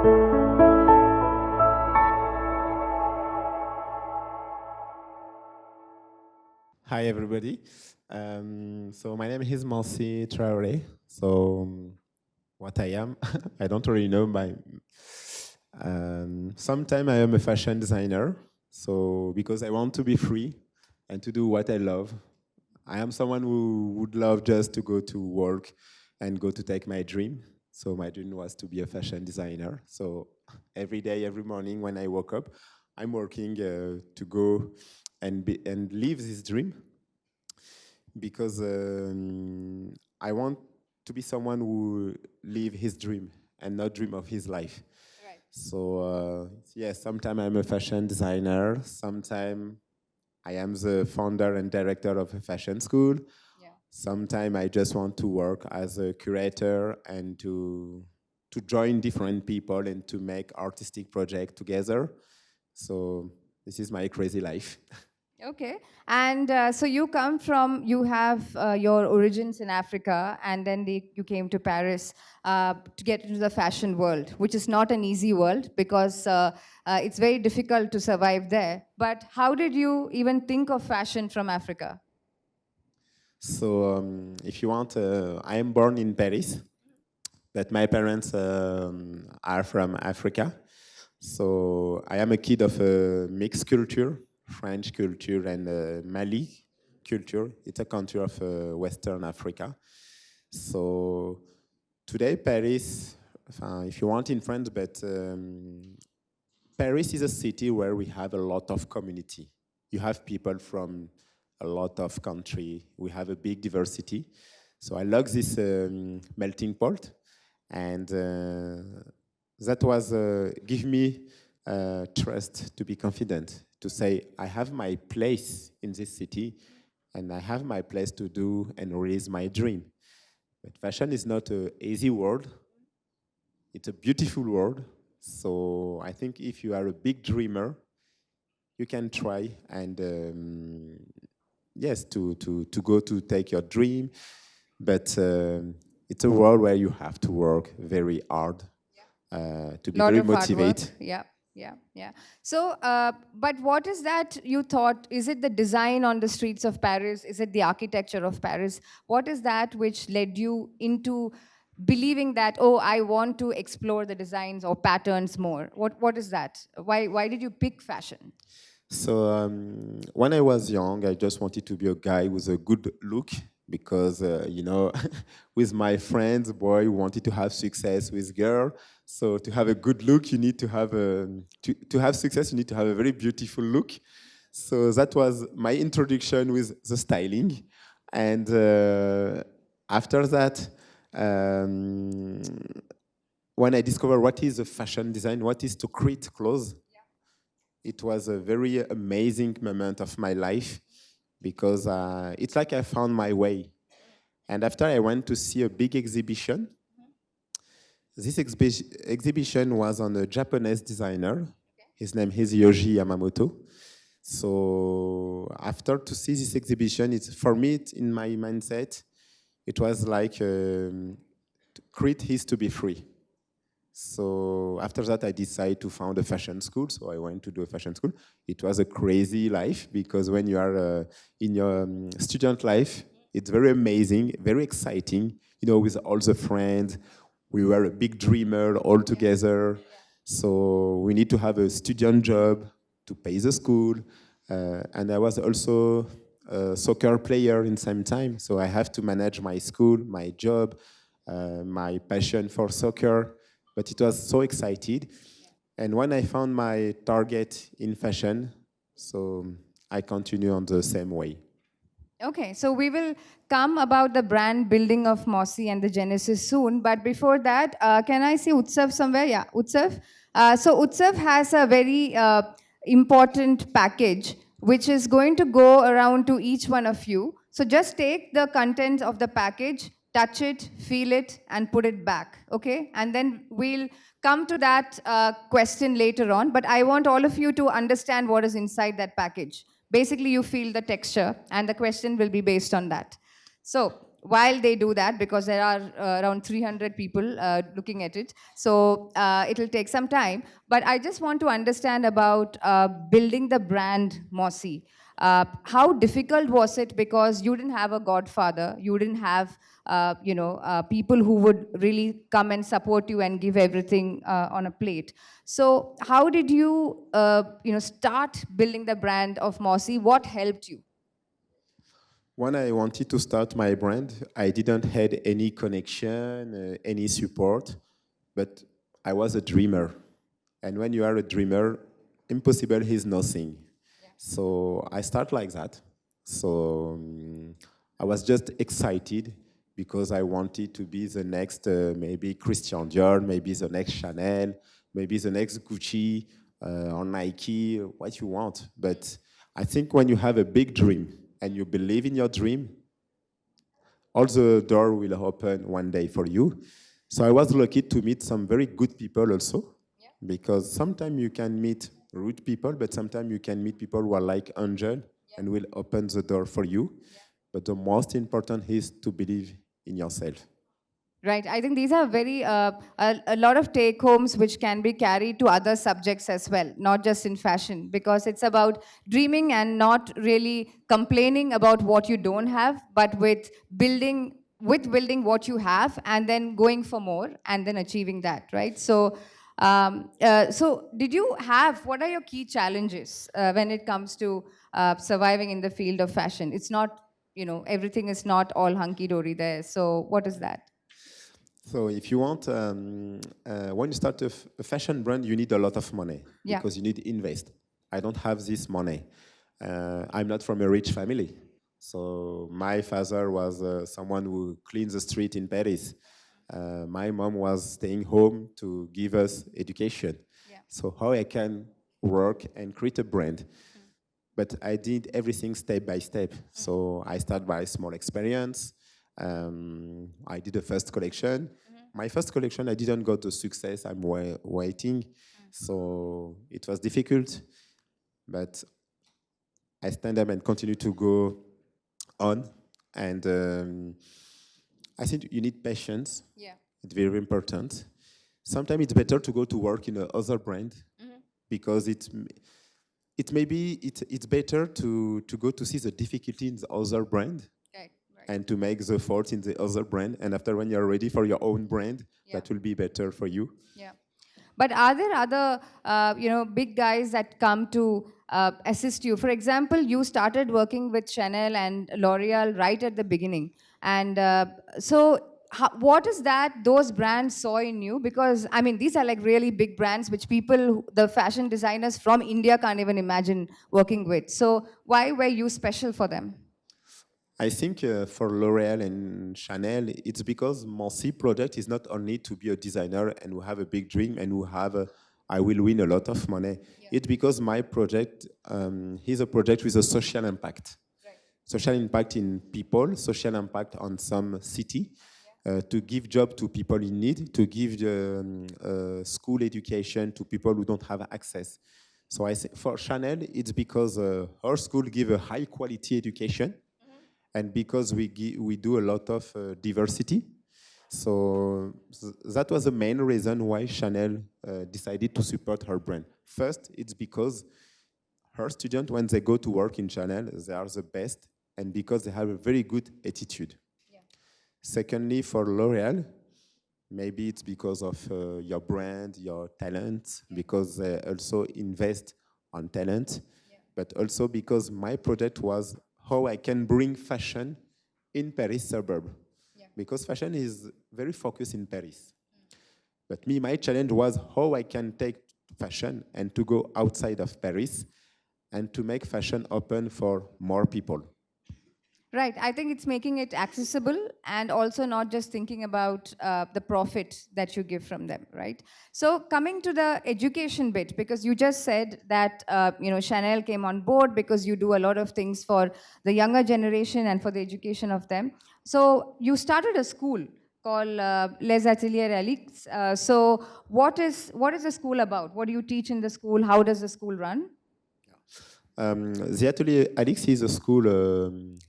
Hi, everybody. So my name is Mossi Traoré. So what I am, I don't really know. Sometime I am a fashion designer. So because I want to be free and to do what I love, I am someone who would love just to go to work and go to take my dream. So my dream was to be a fashion designer. So every day, every morning when I woke up, I'm working to go and live this dream because I want to be someone who live his dream and not dream of his life. Right. So yes, sometimes I'm a fashion designer. Sometimes I am the founder and director of a fashion school. Yeah. Sometimes I just want to work as a curator and to join different people and to make artistic project together. So this is my crazy life. Okay. And so you have your origins in Africa, and then you came to Paris to get into the fashion world, which is not an easy world because it's very difficult to survive there. But how did you even think of fashion from Africa? So if you want, I am born in Paris, but my parents are from Africa. So I am a kid of a mixed culture, French culture and Mali culture. It's a country of Western Africa. So today Paris, if you want in France, but Paris is a city where we have a lot of community. You have people from a lot of country. We have a big diversity. So I love this melting pot, and that was give me trust to be confident to say I have my place in this city, and I have my place to do and raise my dream. But fashion is not an easy word. It's a beautiful word. So I think if you are a big dreamer, you can try and yes, to go to take your dream. But it's a world where you have to work very hard to be Lot very of hard work. motivated. Yeah, yeah, yeah. So, but what is that you thought? Is it the design on the streets of Paris? Is it the architecture of Paris? What is that which led you into believing that, oh, I want to explore the designs or patterns more? What is that? Why did you pick fashion? So when I was young, I just wanted to be a guy with a good look because with my friends, boy, wanted to have success with girl. So to have a good look, you need to have to have success. You need to have a very beautiful look. So that was my introduction with the styling, and after that. Um, when I discovered what is a fashion design, what is to create clothes, it was a very amazing moment of my life because it's like I found my way. And after I went to see a big exhibition, this exhibition was on a Japanese designer. His name is Yoji Yamamoto. So after to see this exhibition, it's for me in my mindset, it was like create his to be free. So after that, I decided to found a fashion school. So I went to do a fashion school. It was a crazy life because when you are in your student life, it's very amazing, very exciting. You know, with all the friends, we were a big dreamer all together. So we need to have a student job to pay the school. And I was also a soccer player in same time. So I have to manage my school, my job, my passion for soccer, but it was so excited. And when I found my target in fashion, so I continue on the same way. Okay, so we will come about the brand building of Mossi and the genesis soon. But before that, can I see Utsav somewhere? Yeah, Utsav. So Utsav has a very important package which is going to go around to each one of you. So just take the content of the package, touch it, feel it, and put it back. Okay, and then we'll come to that question later on. But I want all of you to understand what is inside that package. Basically, you feel the texture, and the question will be based on that. So, while they do that, because there are around 300 people looking at it, so it'll take some time. But I just want to understand about building the brand Mossi. How difficult was it? Because you didn't have a godfather, you didn't have people who would really come and support you and give everything on a plate. So how did you start building the brand of Mossi? What helped you? When I wanted to start my brand, I didn't had any connection, any support, but I was a dreamer. And when you are a dreamer, impossible is nothing. So I start like that. So I was just excited because I wanted to be the next, maybe Christian Dior, maybe the next Chanel, maybe the next Gucci or Nike, what you want. But I think when you have a big dream and you believe in your dream, all the door will open one day for you. So I was lucky to meet some very good people also, because sometimes you can meet rude people, but sometimes you can meet people who are like angel and will open the door for you. But the most important is to believe in yourself. Right. I think these are very a lot of take homes which can be carried to other subjects as well, not just in fashion, because it's about dreaming and not really complaining about what you don't have, but with building what you have and then going for more and then achieving that. Right. So did you have, what are your key challenges when it comes to surviving in the field of fashion? It's not, everything is not all hunky dory there. So what is that? So if you want, when you start a fashion brand, you need a lot of money Yeah. because you need to invest. I don't have this money. I'm not from a rich family. So my father was someone who cleans the street in Paris. My mom was staying home to give us education. Yeah. So how I can work and create a brand? But I did everything step by step. So I start by small experience. I did the first collection. My first collection, I didn't got the success. I'm waiting. So it was difficult, but I stand up and continue to go on. And I think you need patience. Yeah. It's very important. Sometimes it's better to go to work in another brand because it's better to go to see the difficulty in the other brand Right. Right. and to make the fault in the other brand. And after when you're ready for your own brand, Yeah. that will be better for you. Yeah. But are there other, big guys that come to assist you? For example, you started working with Chanel and L'Oreal right at the beginning, and what is that those brands saw in you? Because I mean, these are like really big brands, which the fashion designers from India can't even imagine working with. So why were you special for them? I think for L'Oreal and Chanel, it's because Mossi project is not only to be a designer and who have a big dream and who have I will win a lot of money. It's because my project is a project with a social impact. Social impact in people, social impact on some city, to give job to people in need, to give school education to people who don't have access. So I think for Chanel, it's because our school give a high quality education, and because we do a lot of diversity. So that was the main reason why Chanel decided to support her brand. First, it's because her students, when they go to work in Chanel, they are the best, and because they have a very good attitude. Secondly, for L'Oreal, maybe it's because of your brand, your talent, because they also invest on talent, but also because my project was how I can bring fashion in Paris suburb. Because fashion is very focused in Paris. But me, my challenge was how I can take fashion and to go outside of Paris and to make fashion open for more people. Right. I think it's making it accessible and also not just thinking about the profit that you give from them, right? So coming to the education bit, because you just said that Chanel came on board because you do a lot of things for the younger generation and for the education of them. So you started a school called Les Ateliers Alix. So what is the school about? What do you teach in the school? How does the school run? The Atelier Alix is a school,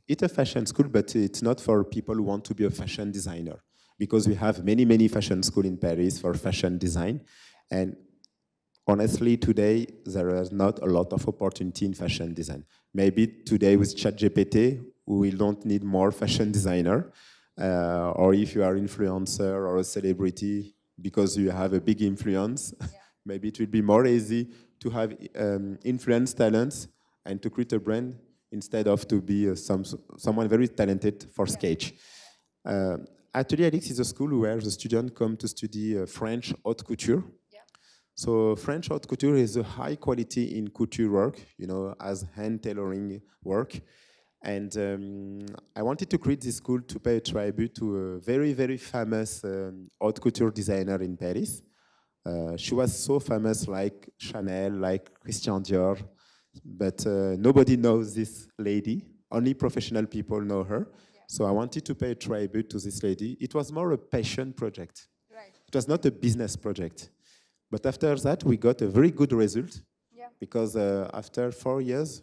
it's a fashion school, but it's not for people who want to be a fashion designer, because we have many, many fashion schools in Paris for fashion design. And honestly, today, there is not a lot of opportunity in fashion design. Maybe today with ChatGPT, we don't need more fashion designer. Or if you are influencer or a celebrity, because you have a big influence, maybe it will be more easy to have influence talents and to create a brand instead of to be someone very talented for sketch. Uh, Atelier Alix is a school where the students come to study French haute couture. So French haute couture is a high quality in couture work, as hand tailoring work. And I wanted to create this school to pay a tribute to a very, very famous haute couture designer in Paris. She was so famous like Chanel, like Christian Dior, but nobody knows this lady. Only professional people know her. So I wanted to pay a tribute to this lady. It was more a passion project. It was not a business project. But after that, we got a very good result because after 4 years,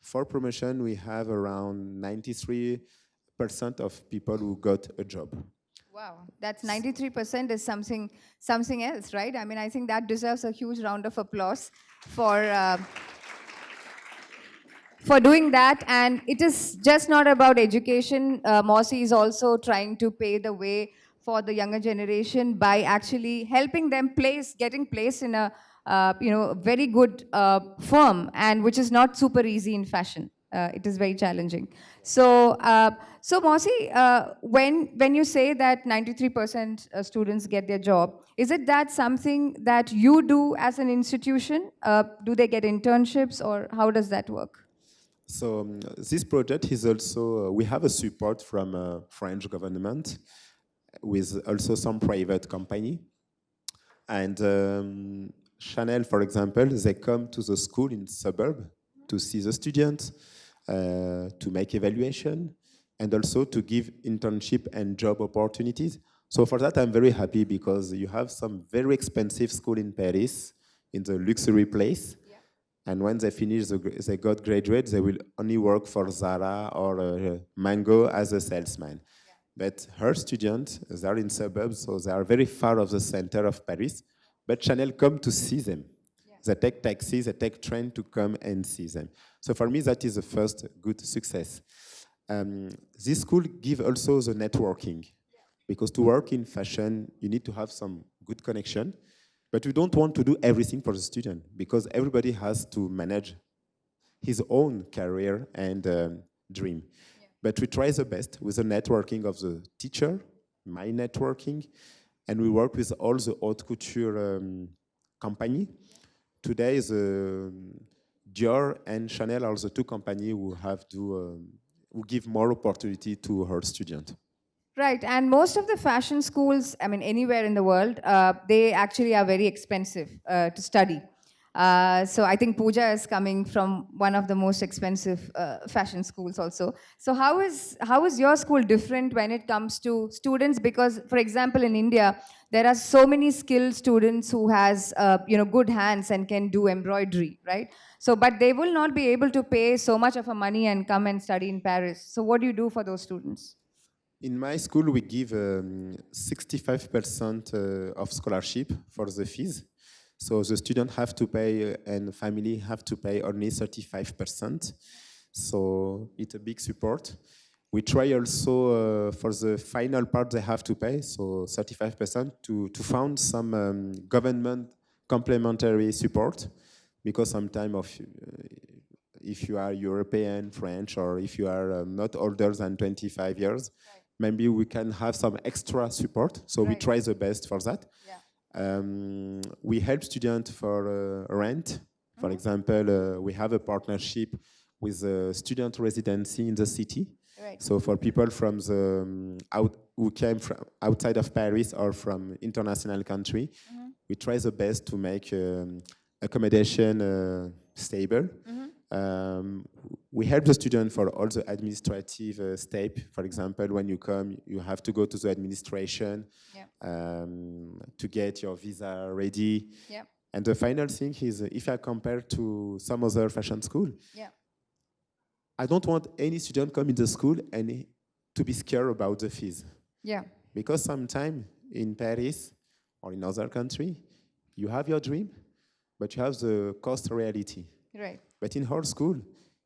for promotion, we have around 93% of people who got a job. Wow, that's 93% is something else, right? I mean, I think that deserves a huge round of applause for doing that. And it is just not about education. Mossi is also trying to pave the way for the younger generation by actually helping them getting placed in a very good firm, and which is not super easy in fashion. It is very challenging. So Mossi, when you say that 93% students get their job, is it that something that you do as an institution? Do they get internships, or how does that work? So this project is also, we have a support from French government with also some private company. And Chanel, for example, they come to the school in suburb to see the students, to make evaluation, and also to give internship and job opportunities. So for that, I'm very happy because you have some very expensive school in Paris, in the luxury place. And when they finish, they got graduate, they will only work for Zara or Mango as a salesman. But her students, they are in suburbs, so they are very far of the center of Paris. But Chanel come to see them. They take taxis, they take train to come and see them. So for me, that is the first good success. This school give also the networking, because to work in fashion, you need to have some good connection. But we don't want to do everything for the student, because everybody has to manage his own career and dream. But we try the best with the networking of the teacher, my networking, and we work with all the haute couture company. Today, the Dior and Chanel are the two companies who have to who give more opportunity to her student. Right, and most of the fashion schools, I mean, anywhere in the world, they actually are very expensive to study. So I think Pooja is coming from one of the most expensive fashion schools also. So how is your school different when it comes to students? Because, for example, in India, there are so many skilled students who has good hands and can do embroidery, right? So, but they will not be able to pay so much of a money and come and study in Paris. So, what do you do for those students? In my school, we give 65% of scholarship for the fees. So the student have to pay and family have to pay only 35%. So it's a big support. We try also for the final part they have to pay, so 35%, to found some government complementary support, because sometimes if you are European, French, or if you are not older than 25 years, maybe we can have some extra support. So we try the best for that. We help students for rent. For example, we have a partnership with a student residency in the city. So for people from the who came from outside of Paris or from international country, we try the best to make accommodation stable. We help the student for all the administrative step. For example, when you come, you have to go to the administration to get your visa ready. And the final thing is, if I compare to some other fashion school, Yeah. I don't want any student come in the school and to be scared about the fees. Yeah. Because sometimes in Paris or in other country, you have your dream, but you have the cost reality. Right. But in our school,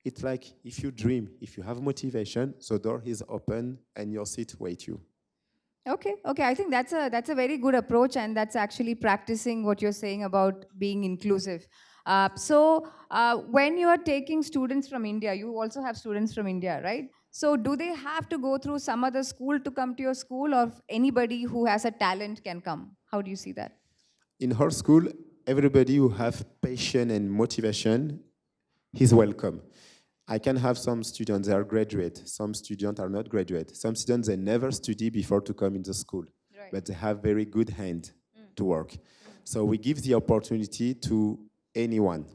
it's like if you dream, if you have motivation, the door is open and your seat waits you. Okay, okay. I think that's a very good approach, and that's actually practicing what you're saying about being inclusive. When you are taking students from India, you also have students from India, right? So, do they have to go through some other school to come to your school, or anybody who has a talent can come? How do you see that? In our school, everybody who have passion and motivation is welcome. I can have some students that are graduate, some students are not graduate, some students they never study before to come in the school, Right. but they have very good hand to work. So we give the opportunity to anyone.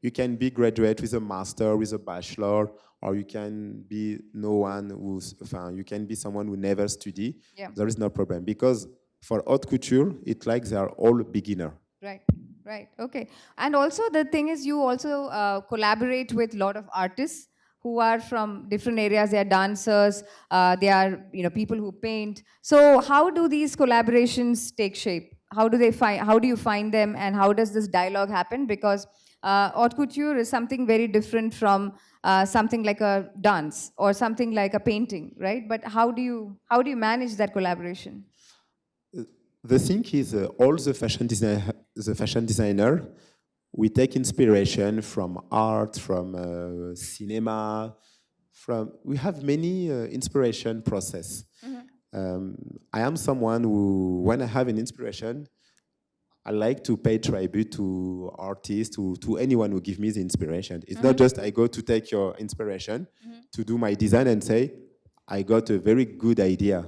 You can be graduate with a master, with a bachelor, or you can be no one who's, you can be someone who never study. Yeah. There is no problem because for haute couture, it's like they are all beginner. Right, right, okay. And also the thing is, you also collaborate with a lot of artists who are from different areas. They are dancers, they are people who paint. So how do these collaborations take shape? How do they find? How do you find them, and how does this dialogue happen? Because haute couture is something very different from something like a dance or something like a painting, right? But how do you manage that collaboration? The thing is, all the fashion designer, we take inspiration from art, from cinema, from we have many inspiration process. I am someone who, when I have an inspiration, I like to pay tribute to artists, to anyone who give me the inspiration. It's not just I go to take your inspiration to do my design and say, I got a very good idea.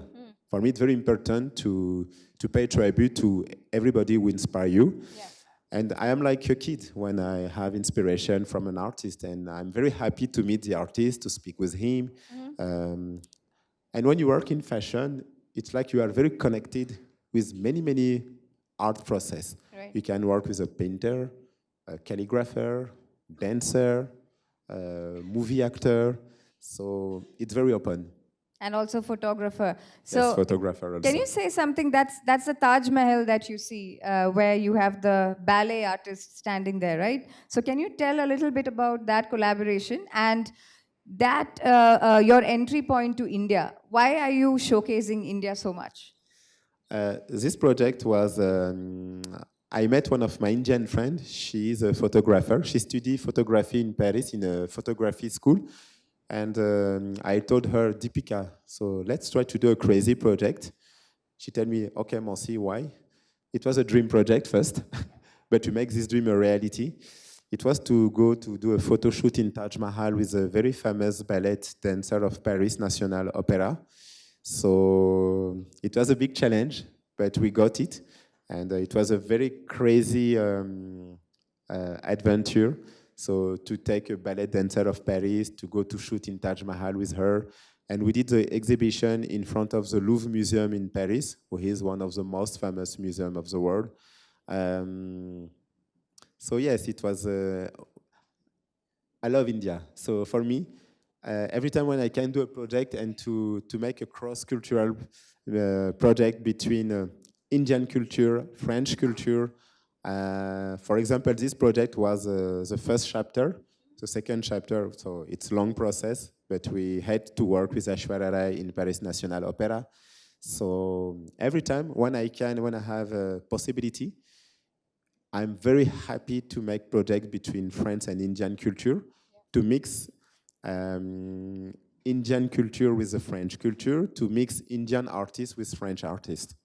For me, it's very important to pay tribute to everybody who inspire you. Yeah. And I am like a kid when I have inspiration from an artist, and I'm very happy to meet the artist, to speak with him. And when you work in fashion, it's like you are very connected with many art process. Right. You can work with a painter, a calligrapher, dancer, movie actor. So it's very open. And also photographer. So Yes, photographer also. can you say something? That's the Taj Mahal that you see, where you have the ballet artist standing there, right? So can you tell a little bit about that collaboration and that your entry point to India? Why are you showcasing India so much? This project was, I met one of my Indian friends. She is a photographer. She studied photography in Paris in a photography school. And I told her, Deepika, so let's try to do a crazy project. She told me, okay, Mossi, why? It was a dream project first, but to make this dream a reality, it was to go to do a photo shoot in Taj Mahal with a very famous ballet dancer of Paris National Opera. So it was a big challenge, but we got it. And it was a very crazy adventure. So to take a ballet dancer of Paris, to go to shoot in Taj Mahal with her. And we did the exhibition in front of the Louvre Museum in Paris, which is one of the most famous museums of the world. So yes, it was, I love India. So for me, every time when I can do a project and to make a cross-cultural project between Indian culture, French culture. For example, this project was the first chapter, the second chapter, so it's a long process, but we had to work with Aishwarya Rai in Paris National Opera. So every time when I can, when I have a possibility, I'm very happy to make projects between French and Indian culture, to mix Indian culture with the French culture, to mix Indian artists with French artists.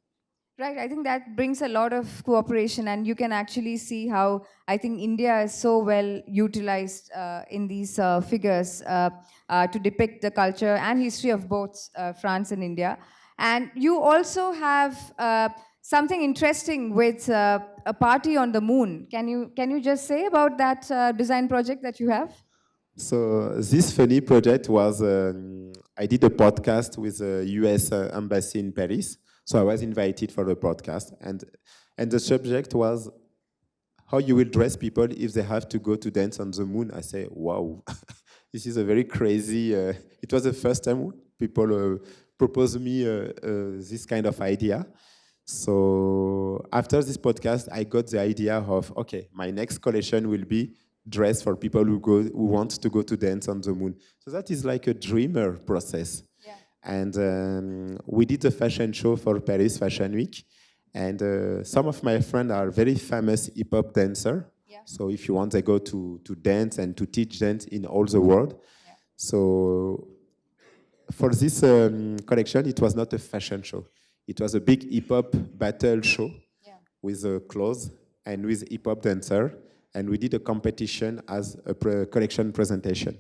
Right, I think that brings a lot of cooperation, and you can actually see how I think India is so well utilized in these figures to depict the culture and history of both France and India. And you also have something interesting with a party on the moon. Can you just say about that design project that you have? So this funny project was, I did a podcast with the US embassy in Paris. So I was invited for the podcast, and the subject was how you will dress people if they have to go to dance on the moon. I say, wow, this is a very crazy. It was the first time people proposed me this kind of idea. So after this podcast, I got the idea of, okay, my next collection will be dress for people who want to go to dance on the moon. So that is like a dreamer process. Yeah. And we did a fashion show for Paris Fashion Week. And some of my friends are very famous hip hop dancer. Yeah. So if you want, they go to dance and to teach dance in all the world. Yeah. So for this collection, it was not a fashion show. It was a big hip hop battle show, yeah, with clothes and with hip hop dancer. And we did a competition as a collection presentation.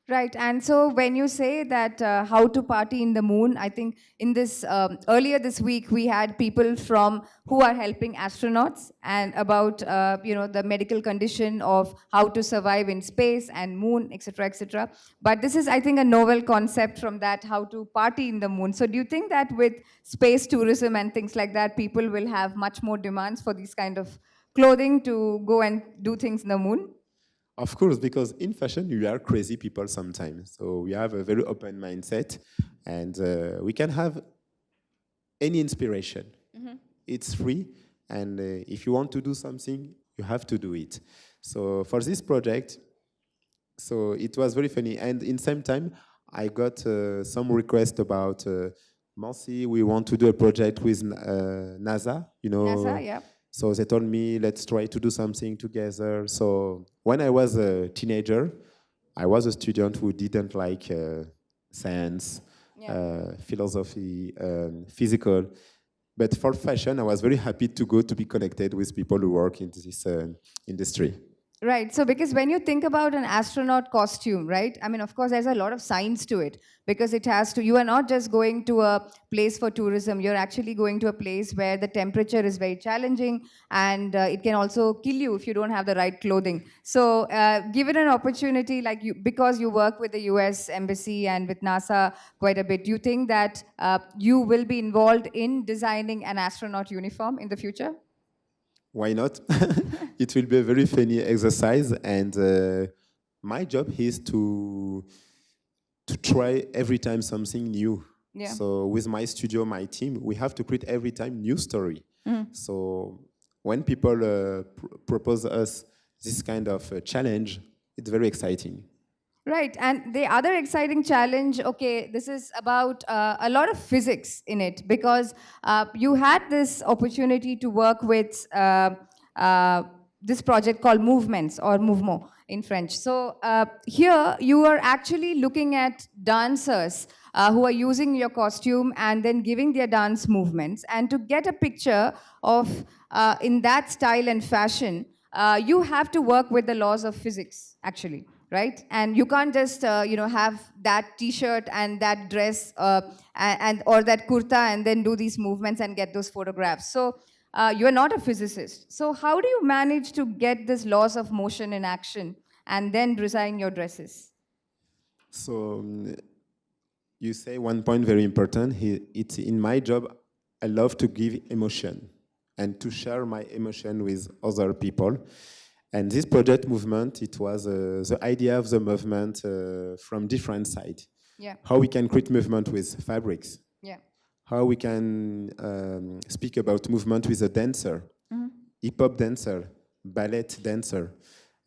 Right, and so when you say that how to party in the moon, I think in this earlier this week we had people from who are helping astronauts and about the medical condition of how to survive in space and moon, etc., etc. But this is, I think, a novel concept from that, how to party in the moon. So do you think that with space tourism and things like that, people will have much more demands for these kind of clothing to go and do things in the moon? Of course, because in fashion, we are crazy people sometimes. So we have a very open mindset, and we can have any inspiration. Mm-hmm. It's free, and if you want to do something, you have to do it. So for this project, so it was very funny. And in the same time, I got some requests about Mossi. We want to do a project with NASA, NASA, yeah. So they told me, let's try to do something together. So when I was a teenager, I was a student who didn't like science, yeah, philosophy, physical. But for fashion, I was very happy to go to be connected with people who work in this industry. Right. So because when you think about an astronaut costume, right? I mean, of course, there's a lot of science to it because it has to, you are not just going to a place for tourism, you're actually going to a place where the temperature is very challenging and it can also kill you if you don't have the right clothing. So given an opportunity like you, because you work with the US Embassy and with NASA quite a bit, do you think that you will be involved in designing an astronaut uniform in the future? Why not? It will be a very funny exercise, and my job is to try every time something new. Yeah. So with my studio, my team, we have to create every time new story. Mm. So when people propose us this kind of challenge, it's very exciting. Right, and the other exciting challenge, okay, this is about a lot of physics in it because you had this opportunity to work with this project called Movements or Mouvement in French. So here you are actually looking at dancers who are using your costume and then giving their dance movements. And to get a picture of in that style and fashion, you have to work with the laws of physics, actually. Right, and you can't just have that T-shirt and that dress and or that kurta and then do these movements and get those photographs. So you are not a physicist. So how do you manage to get this laws of motion in action and then design your dresses? So you say one point very important. It's in my job. I love to give emotion and to share my emotion with other people. And this project movement, it was the idea of the movement from different sides. Yeah. How we can create movement with fabrics. Yeah. How we can speak about movement with a dancer, mm-hmm, hip-hop dancer, ballet dancer.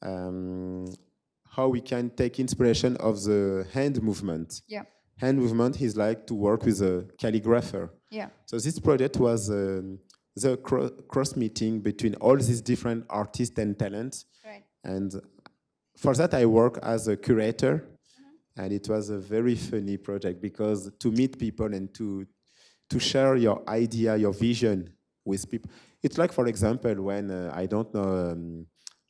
How we can take inspiration of the hand movement. Yeah. Hand movement is like to work with a calligrapher. Yeah. So this project was the cross meeting between all these different artists and talents. Right. And for that, I work as a curator. Mm-hmm. And it was a very funny project because to meet people and to share your idea, your vision with people. It's like, for example, when, I don't know,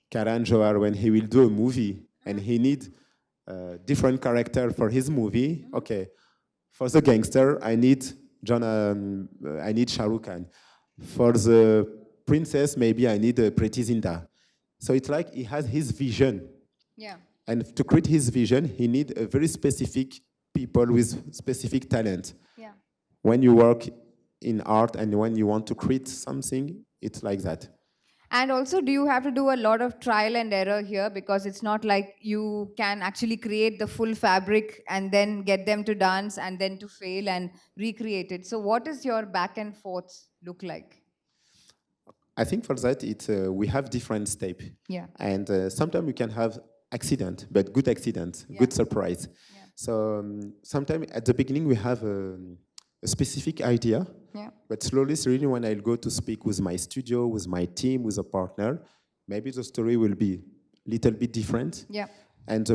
Karan Johar, when he will do a movie, mm-hmm, and he needs different character for his movie. Mm-hmm. Okay, for the gangster, I need Shah Rukh Khan. For the princess, maybe I need a Pretty Zinda. So it's like he has his vision. Yeah. And to create his vision, he needs a very specific people with specific talent. Yeah. When you work in art and when you want to create something, it's like that. And also, do you have to do a lot of trial and error here? Because it's not like you can actually create the full fabric and then get them to dance and then to fail and recreate it. So, what does your back and forth look like? I think for that, we have different steps. Yeah. And sometimes we can have accident, but good accident, Yeah. good surprise. Yeah. So sometimes at the beginning we have a specific idea, Yeah. but slowly, when I'll go to speak with my studio, with my team, with a partner, maybe the story will be a little bit different. Yeah. And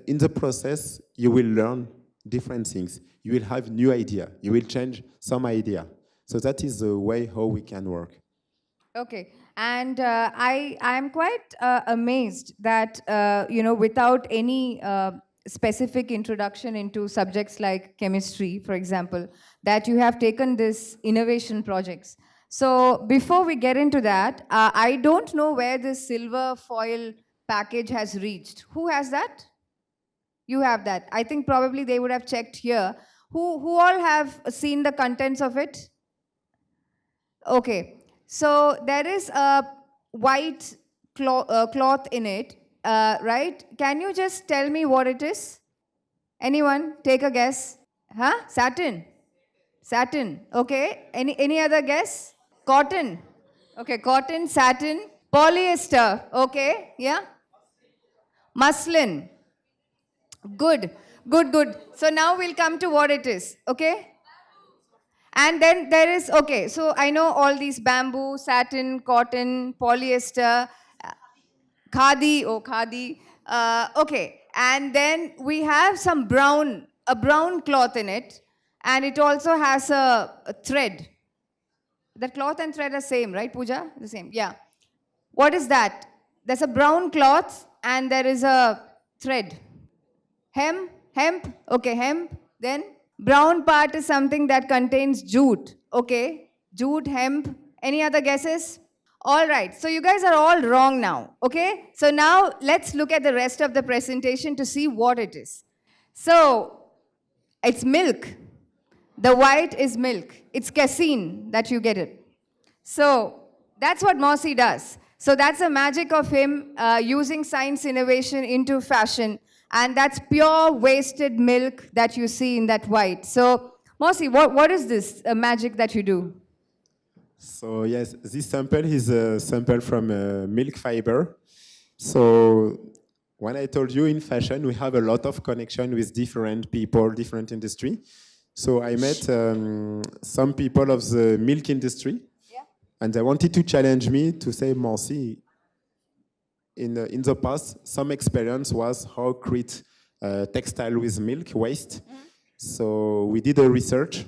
in the process, you will learn different things. You will have new idea. You will change some idea. So that is the way how we can work. Okay, and I'm quite amazed that without any specific introduction into subjects like chemistry, for example, that you have taken this innovation projects. So before we get into that, I don't know where this silver foil package has reached. Who has that? You have that. I think probably they would have checked here. Who all have seen the contents of it? Okay, so there is a white cloth in it, right? Can you just tell me what it is? Anyone? Take a guess. Huh? Satin. Satin. Okay. Any other guess? Cotton. Okay, cotton, satin, polyester. Okay, yeah. Muslin. Good, good, good. So now we'll come to what it is. Okay. And then there is, okay, so I know all these bamboo, satin, cotton, polyester, khadi, oh, khadi. Okay, and then we have a brown cloth in it, and it also has a thread. The cloth and thread are same, right, Pooja? The same, yeah. What is that? There's a brown cloth, and there is a thread. Hemp, okay, hemp, then? Brown part is something that contains jute. Okay. Jute, hemp. Any other guesses? All right. So you guys are all wrong now. Okay. So now let's look at the rest of the presentation to see what it is. So it's milk. The white is milk. It's casein that you get it. So that's what Mossi does. So that's the magic of him using science innovation into fashion. And that's pure wasted milk that you see in that white. So, Mossi, what is this magic that you do? So yes, this sample is a sample from milk fiber. So when I told you in fashion, we have a lot of connection with different people, different industry. So I met some people of the milk industry, Yeah. and they wanted to challenge me to say, Mossi, in the past, some experience was how create textile with milk waste. Mm-hmm. So we did a research,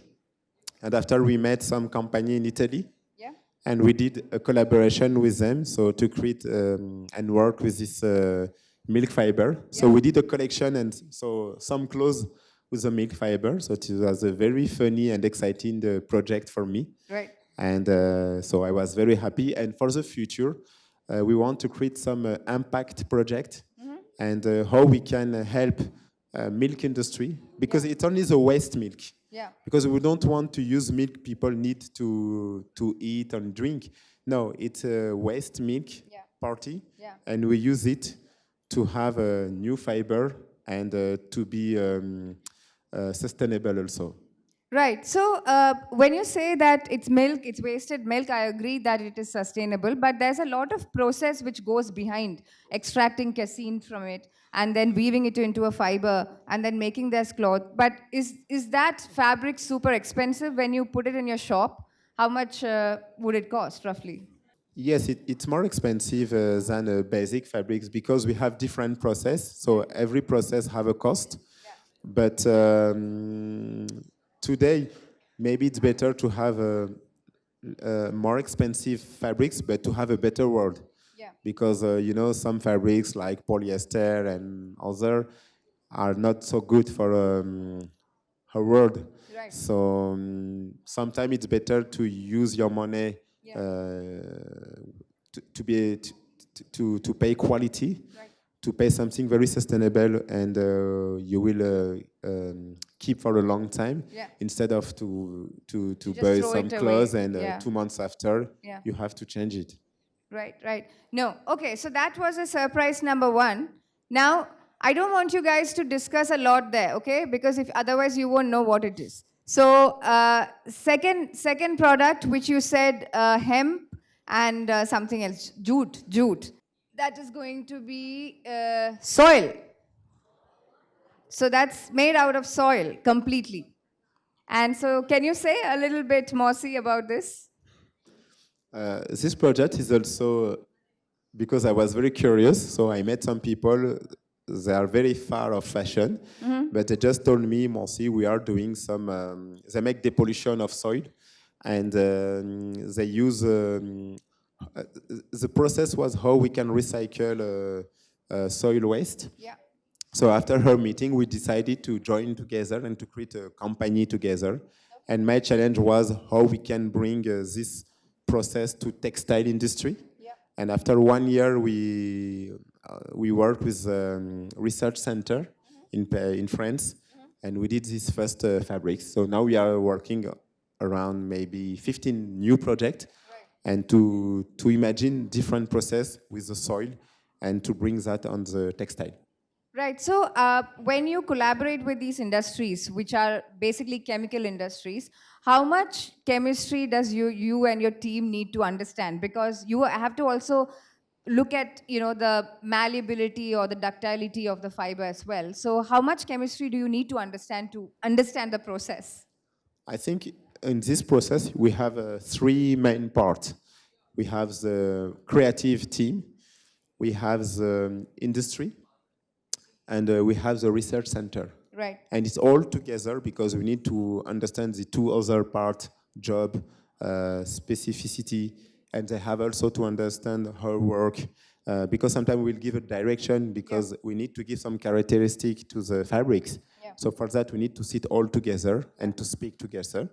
and after we met some company in Italy, Yeah. and we did a collaboration with them, so to create and work with this milk fiber. So we did a collection, and so some clothes with the milk fiber. So it was a very funny and exciting project for me. Right. And so I was very happy. And for the future, we want to create some impact project and how we can help milk industry, because it's only the waste milk. Yeah. Because we don't want to use milk people need to eat and drink. No, it's a waste milk party, and we use it to have a new fiber and to be sustainable also. Right. So when you say that it's milk, it's wasted milk, I agree that it is sustainable, but there's a lot of process which goes behind extracting casein from it and then weaving it into a fiber and then making this cloth. But is that fabric super expensive when you put it in your shop? How much would it cost roughly? Yes, it's more expensive than basic fabrics because we have different process. So every process have a cost. But today, maybe it's better to have more expensive fabrics, but to have a better world. Yeah. Because some fabrics like polyester and other are not so good for her world. Right. So sometimes it's better to use your money to be to pay quality, Right. to pay something very sustainable, and you will keep for a long time instead of to just buy throw some it away. clothes and Yeah. 2 months after Yeah. you have to change it. Right, right. No. Okay, so that was a surprise number one. Now, I don't want you guys to discuss a lot there, okay? Because if otherwise you won't know what it is. So, second product which you said hemp and something else, jute. That is going to be soil. So that's made out of soil completely. And so, can you say a little bit, Mossi, about this? This project is also because I was very curious. So I met some people. They are very far of fashion, but they just told me, Mossi, we are doing some. They make depollution of soil, and they use. Uh, the process was how we can recycle soil waste. Yeah. So after her meeting, we decided to join together and to create a company together. And my challenge was how we can bring this process to textile industry. Yeah. And after 1 year, we worked with research center in France, and we did this first fabrics. So now we are working around maybe 15 new projects, and to imagine different process with the soil, and to bring that on the textile. Right. So when you collaborate with these industries, which are basically chemical industries, how much chemistry does you and your team need to understand? Because you have to also look at the malleability or the ductility of the fiber as well. So how much chemistry do you need to understand the process? I think in this process, we have three main parts. We have the creative team, we have the industry, and we have the research center. Right. And it's all together because we need to understand the two other part, job, specificity, and they have also to understand her work. Because sometimes we'll give a direction because we need to give some characteristic to the fabrics. Yeah. So for that, we need to sit all together and to speak together.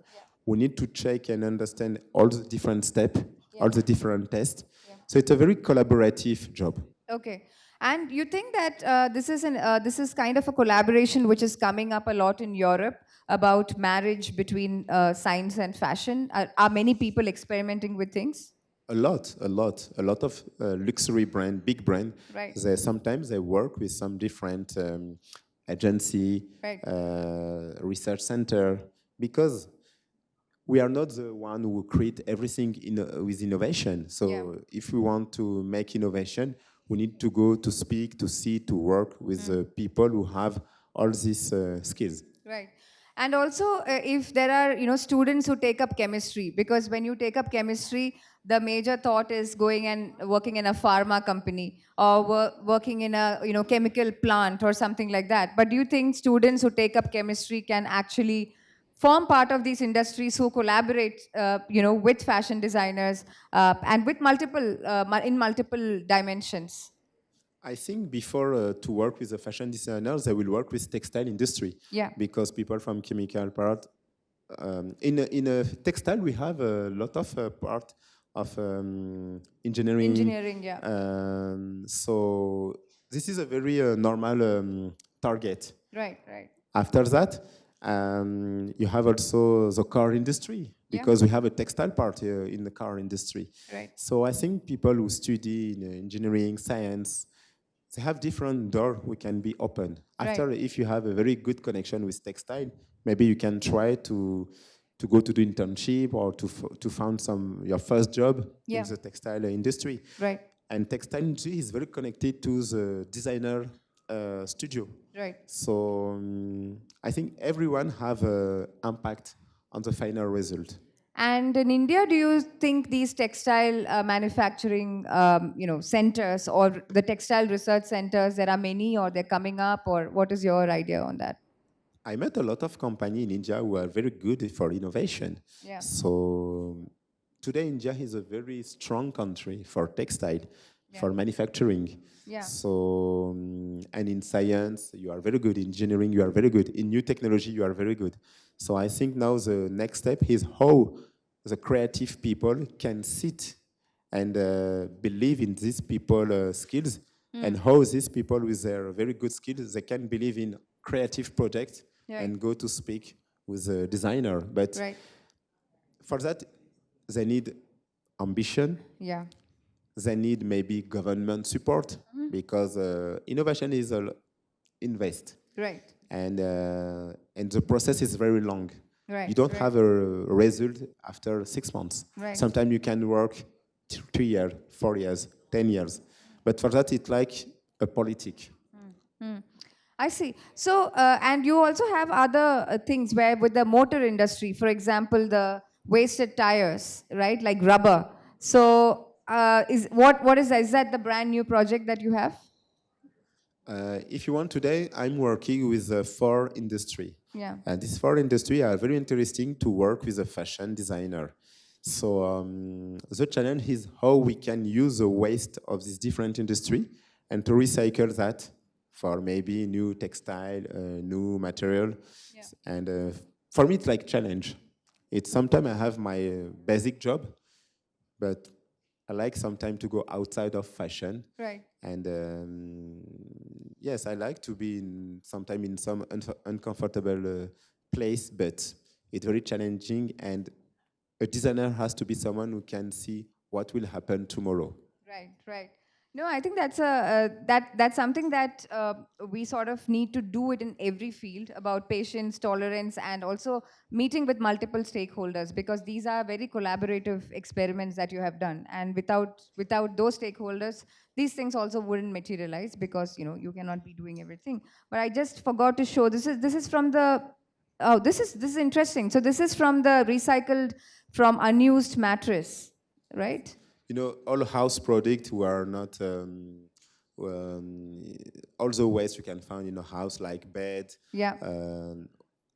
We need to check and understand all the different steps, all the different tests. So it's a very collaborative job. Okay. And you think that this is kind of a collaboration which is coming up a lot in Europe about marriage between science and fashion? Are many people experimenting with things? A lot of luxury brand, big brand. Right. They sometimes they work with some different agency, Right. research center, because we are not the one who create everything with innovation. So if we want to make innovation, we need to go to speak, to see, to work with people who have all these skills. Right. And also, if there are students who take up chemistry, because when you take up chemistry, the major thought is going and working in a pharma company or working in a chemical plant or something like that. But do you think students who take up chemistry can actually form part of these industries who collaborate, with fashion designers and with in multiple dimensions? I think before to work with the fashion designers, they will work with textile industry. Yeah. Because people from chemical part, in a textile we have a lot of part of engineering. Engineering, yeah. So this is a very normal target. Right, right. After that, you have also the car industry, because we have a textile part in the car industry. Right. So I think people who study in engineering, science, they have different doors we can be open. After, if you have a very good connection with textile, maybe you can try to go to the internship or to find your first job in the textile industry. Right. And textile industry is very connected to the designer studio. Right. So I think everyone have an impact on the final result. And in India, do you think these textile manufacturing, centers or the textile research centers, there are many or they're coming up, or what is your idea on that? I met a lot of companies in India who are very good for innovation. Yeah. So today India is a very strong country for textile, for manufacturing. Yeah. So and in science you are very good, in engineering you are very good, in new technology you are very good. So I think now the next step is how the creative people can sit and believe in these people skills, and how these people with their very good skills, they can believe in creative projects and go to speak with a designer. But for that, they need ambition, Yeah. they need maybe government support because innovation is a invest, Right. and the process is very long. You Right. don't Right. have a result after 6 months. Right. Sometimes you can work 3 years, 4 years, 10 years, but for that it's like a politic. I see. So, and you also have other things where with the motor industry, for example, the wasted tires, right? Like rubber. So, what is that? Is that the brand new project that you have? If you want, today I'm working with the fur industry. Yeah. And this fur industry are very interesting to work with a fashion designer. So the challenge is how we can use the waste of this different industry and to recycle that for maybe new textile, new material. Yeah. And for me, it's like challenge. It's sometimes I have my basic job, but I like sometimes to go outside of fashion. Right. And yes, I like to be in sometime in some uncomfortable place, but it's very challenging. And a designer has to be someone who can see what will happen tomorrow. Right, right. No, I think that's that's something that we sort of need to do it in every field about patience, tolerance, and also meeting with multiple stakeholders because these are very collaborative experiments that you have done. And without those stakeholders, these things also wouldn't materialize because you cannot be doing everything. But I just forgot to show this is from the this is interesting. So this is from the recycled from unused mattress, right? All house products who are not um, all the waste you can find in a house, like bed. Yeah.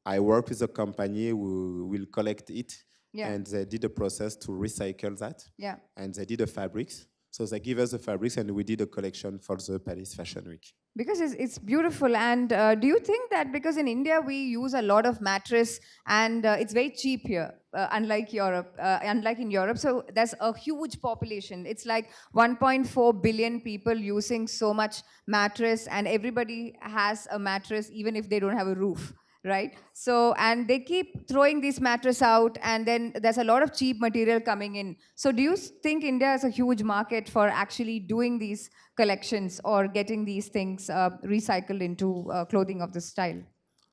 I work with a company who will collect it, Yeah. and they did a process to recycle that. Yeah. And they did the fabrics. So they give us the fabrics, and we did a collection for the Paris Fashion Week. Because it's beautiful. And do you think that because in India we use a lot of mattress and it's very cheap here, unlike in Europe, so there's a huge population. It's like 1.4 billion people using so much mattress, and everybody has a mattress even if they don't have a roof, right? So, and they keep throwing this mattress out, and then there's a lot of cheap material coming in. So, do you think India is a huge market for actually doing these collections or getting these things recycled into clothing of this style?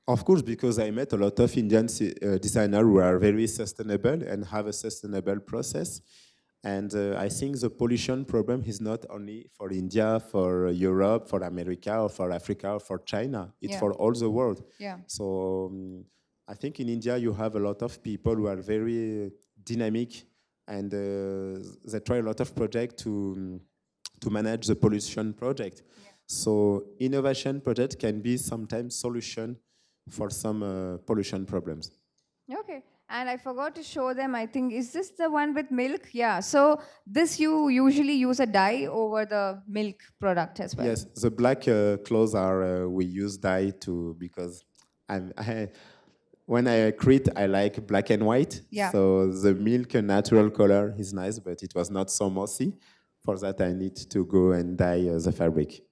Of course, because I met a lot of Indian designers who are very sustainable and have a sustainable process. And I think the pollution problem is not only for India, for Europe, for America, or for Africa, or for China. It's Yeah. for all the world. Yeah. So I think in India you have a lot of people who are very dynamic, and they try a lot of projects to manage the pollution project. Yeah. So innovation project can be sometimes solution for some pollution problems. Okay. And I forgot to show them, I think, is this the one with milk? Yeah. So this you usually use a dye over the milk product as well. Yes, the black clothes are we use dye to because when I create I like black and white. Yeah. So the milk natural color is nice, but it was not so mossy. For that I need to go and dye the fabric.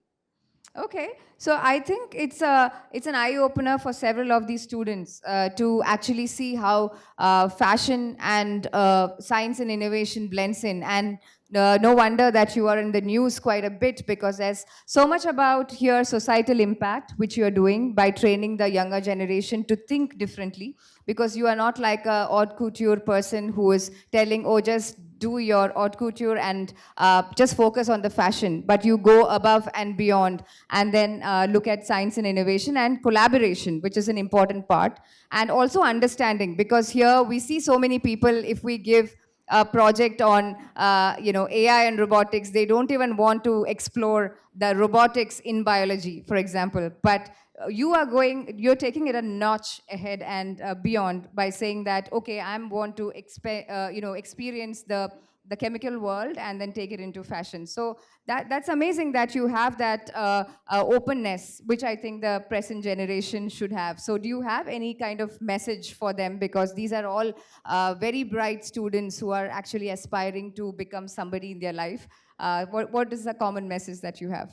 Okay, so I think it's an eye opener for several of these students to actually see how fashion and science and innovation blends in, and no wonder that you are in the news quite a bit because there's so much about here societal impact which you are doing by training the younger generation to think differently, because you are not like a haute couture person who is telling, oh, just do your haute couture and just focus on the fashion, but you go above and beyond and then look at science and innovation and collaboration, which is an important part, and also understanding, because here we see so many people, if we give a project on AI and robotics, they don't even want to explore the robotics in biology, for example. But you're taking it a notch ahead and beyond by saying that, okay, I want to experience the chemical world and then take it into fashion. So that's amazing that you have that openness, which I think the present generation should have. So do you have any kind of message for them? Because these are all very bright students who are actually aspiring to become somebody in their life. What is the common message that you have?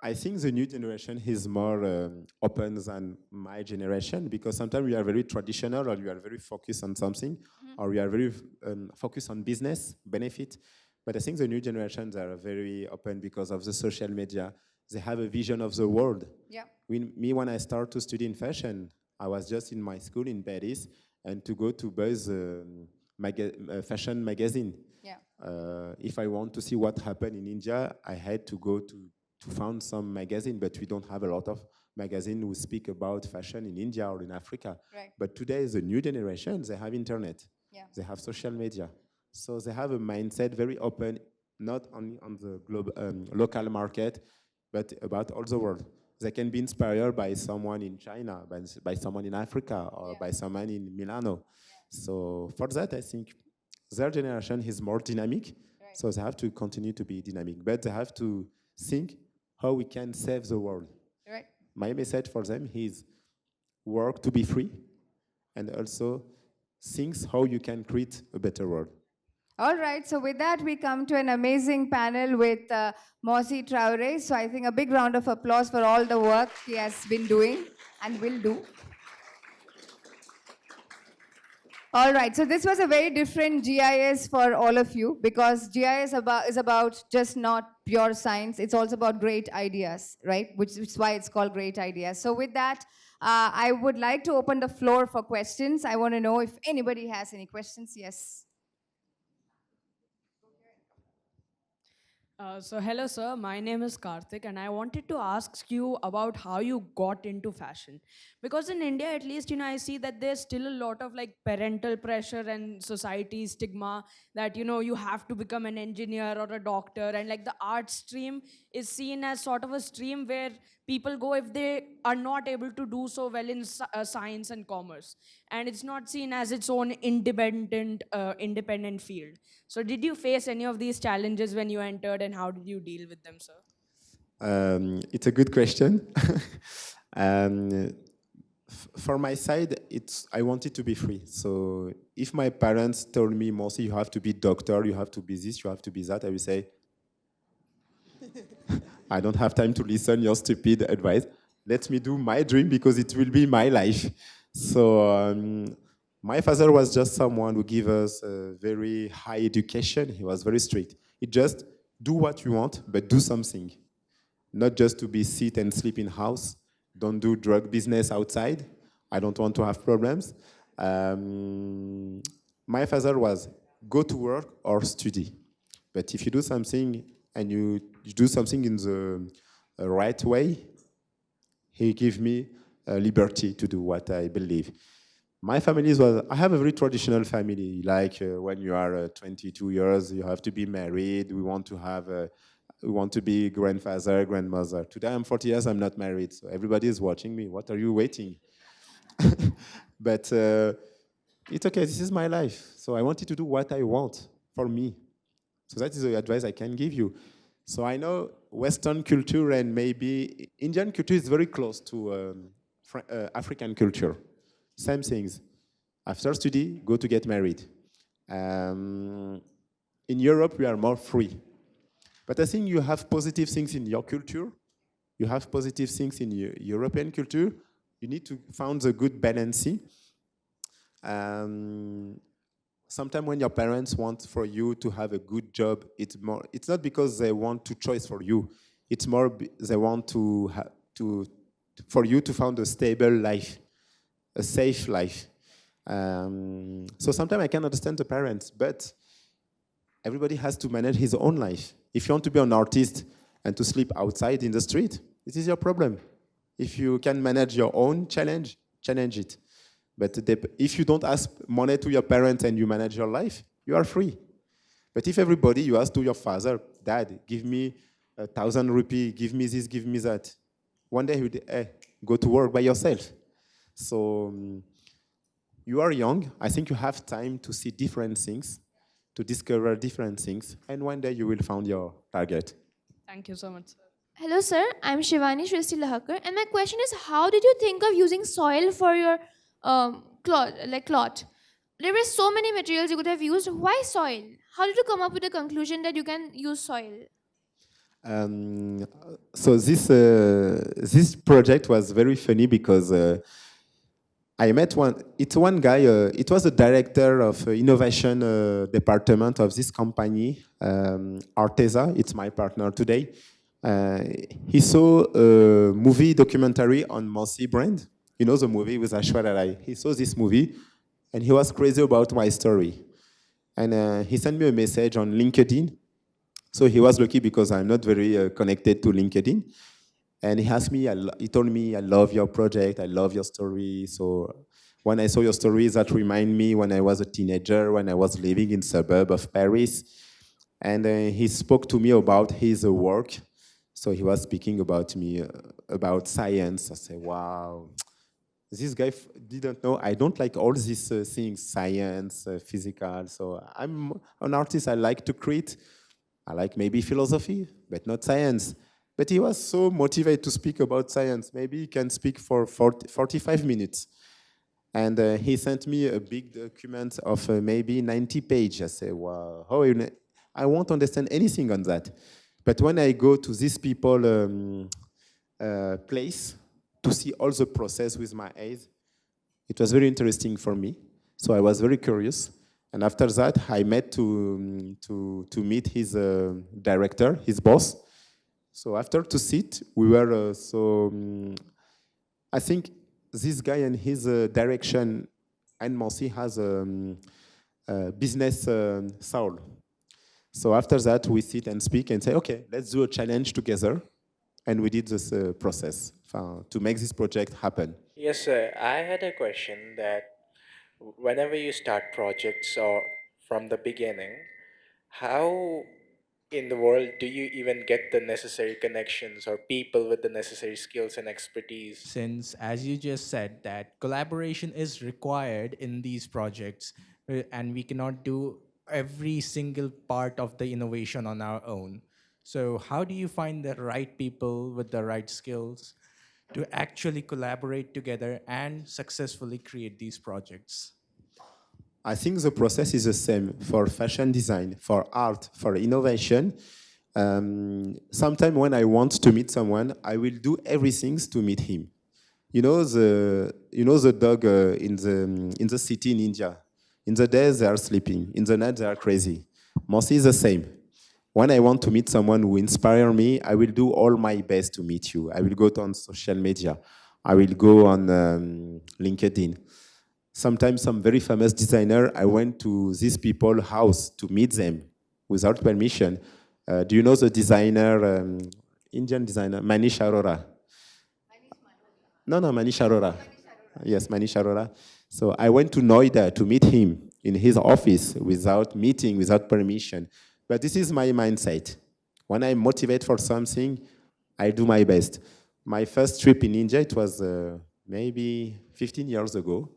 I think the new generation is more open than my generation, because sometimes we are very traditional, or we are very focused on something, or we are very focused on business benefit. But I think the new generations are very open because of the social media. They have a vision of the world. Yeah. When I started to study in fashion, I was just in my school in Paris and to go to Buzz fashion magazine. Yeah. If I want to see what happened in India, I had to go to find some magazine, but we don't have a lot of magazine who speak about fashion in India or in Africa. Right. But today, the new generation, they have internet, Yeah. they have social media. So they have a mindset very open, not only on the local market, but about all the world. They can be inspired by someone in China, by someone in Africa, or Yeah. by someone in Milano. So for that, I think their generation is more dynamic. Right. So they have to continue to be dynamic, but they have to think how we can save the world. Right. My message for them is work to be free, and also think how you can create a better world. All right, so with that, we come to an amazing panel with Mossi Traoré. So I think a big round of applause for all the work he has been doing and will do. All right, so this was a very different GIS for all of you because GIS is about just not pure science, it's also about great ideas, right? Which is why it's called Great Ideas. So with that, I would like to open the floor for questions. I want to know if anybody has any questions. Yes. So hello sir, my name is Karthik and I wanted to ask you about how you got into fashion. Because in India at least, I see that there's still a lot of like parental pressure and society stigma that, you have to become an engineer or a doctor, and like the art stream is seen as sort of a stream where people go if they are not able to do so well in science and commerce, and it's not seen as its own independent field. So did you face any of these challenges when you entered, and how did you deal with them, sir? It's a good question. um, for my side, I wanted to be free. So if my parents told me, Mossi, you have to be doctor, you have to be this, you have to be that, I will say, I don't have time to listen your stupid advice. Let me do my dream because it will be my life. So my father was just someone who gave us a very high education. He was very strict. He just do what you want, but do something. Not just to be sit and sleep in house. Don't do drug business outside. I don't want to have problems. My father was go to work or study. But if you do something and you do something in the right way, he give me liberty to do what I believe. My family I have a very traditional family. Like when you are 22 years, you have to be married. We want to be grandfather, grandmother. Today I'm 40 years, I'm not married. So everybody is watching me. What are you waiting? But it's okay, this is my life. So I wanted to do what I want for me. So that is the advice I can give you. So I know Western culture and maybe Indian culture is very close to African culture. Same things. After study, go to get married. In Europe, we are more free. But I think you have positive things in your culture. You have positive things in European culture. You need to find the good balance. Sometimes when your parents want for you to have a good job, it's not because they want to choice for you. It's more they want for you to find a stable life, a safe life. So sometimes I can understand the parents, but everybody has to manage his own life. If you want to be an artist and to sleep outside in the street, it is your problem. If you can manage your own challenge it. But if you don't ask money to your parents and you manage your life, you are free. But if everybody, you ask to your father, Dad, give me 1,000 rupee, give me this, give me that. One day he would go to work by yourself. So you are young. I think you have time to see different things, to discover different things, and one day you will find your target. Thank you so much, sir. Hello, sir. I'm Shivani Shristri Lahakar, and my question is: how did you think of using soil for your cloth? There were so many materials you could have used. Why soil? How did you come up with the conclusion that you can use soil? So this project was very funny because I met one. It's one guy. It was the director of innovation department of this company, Arteza. It's my partner today. Uh, he saw a movie documentary on Mossi brand. You know the movie with Aishwarya Rai. He saw this movie, and he was crazy about my story. And he sent me a message on LinkedIn. So he was lucky because I'm not very connected to LinkedIn. And he asked me, he told me, I love your project, I love your story. So when I saw your stories, that remind me when I was a teenager, when I was living in suburb of Paris. And he spoke to me about his work. So he was speaking about me, about science. I said, wow, this guy didn't know. I don't like all these things, science, physical. So I'm an artist. I like to create. I like maybe philosophy, but not science. But he was so motivated to speak about science. Maybe he can speak for 45 minutes. And he sent me a big document of maybe 90 pages. I say, wow, I won't understand anything on that. But when I go to these people place to see all the process with my eyes, it was very interesting for me. So I was very curious. And after that, I met to meet his director, his boss. So after to sit, we were I think this guy and his direction and Mossi has a business soul. So after that, we sit and speak and say, okay, let's do a challenge together. And we did this process to make this project happen. Yes, sir. I had a question that whenever you start projects or from the beginning, how in the world do you even get the necessary connections or people with the necessary skills and expertise? Since, as you just said, that collaboration is required in these projects, and we cannot do every single part of the innovation on our own. So how do you find the right people with the right skills to actually collaborate together and successfully create these projects? I think the process is the same for fashion design, for art, for innovation. Sometime when I want to meet someone, I will do everything to meet him. You know the dog in the city in India. In the day they are sleeping, in the night they are crazy. Mostly the same. When I want to meet someone who inspire me, I will do all my best to meet you. I will go on social media. I will go on LinkedIn. Sometimes some very famous designer, I went to these people's house to meet them without permission. Do you know the designer, Indian designer, Manish Arora? No, no, Manish Arora. Yes, Manish Arora. So I went to Noida to meet him in his office without meeting, without permission. But this is my mindset. When I motivate for something, I do my best. My first trip in India, it was maybe 15 years ago.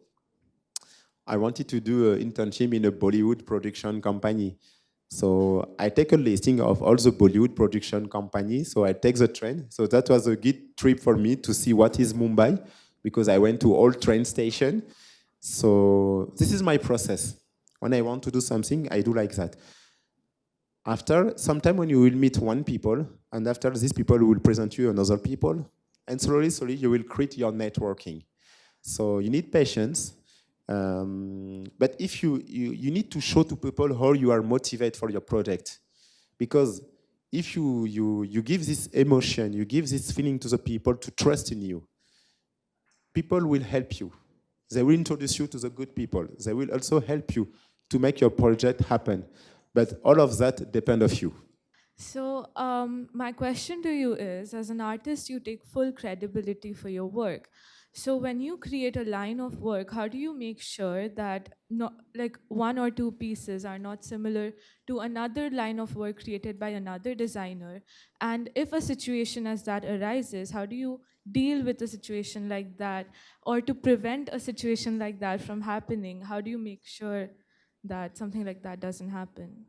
I wanted to do an internship in a Bollywood production company. So I take a listing of all the Bollywood production companies. So I take the train. So that was a good trip for me to see what is Mumbai, because I went to all train station. So this is my process. When I want to do something, I do like that. After, sometime when you will meet one people, and after these people will present you another people, and slowly, slowly you will create your networking. So you need patience. But if you need to show to people how you are motivated for your project. Because if you give this emotion, you give this feeling to the people to trust in you, people will help you. They will introduce you to the good people. They will also help you to make your project happen. But all of that depends on you. So, my question to you is, as an artist, you take full credibility for your work. So, when you create a line of work, how do you make sure that not like one or two pieces are not similar to another line of work created by another designer? And if a situation as that arises, how do you deal with a situation like that, or to prevent a situation like that from happening? How do you make sure that something like that doesn't happen?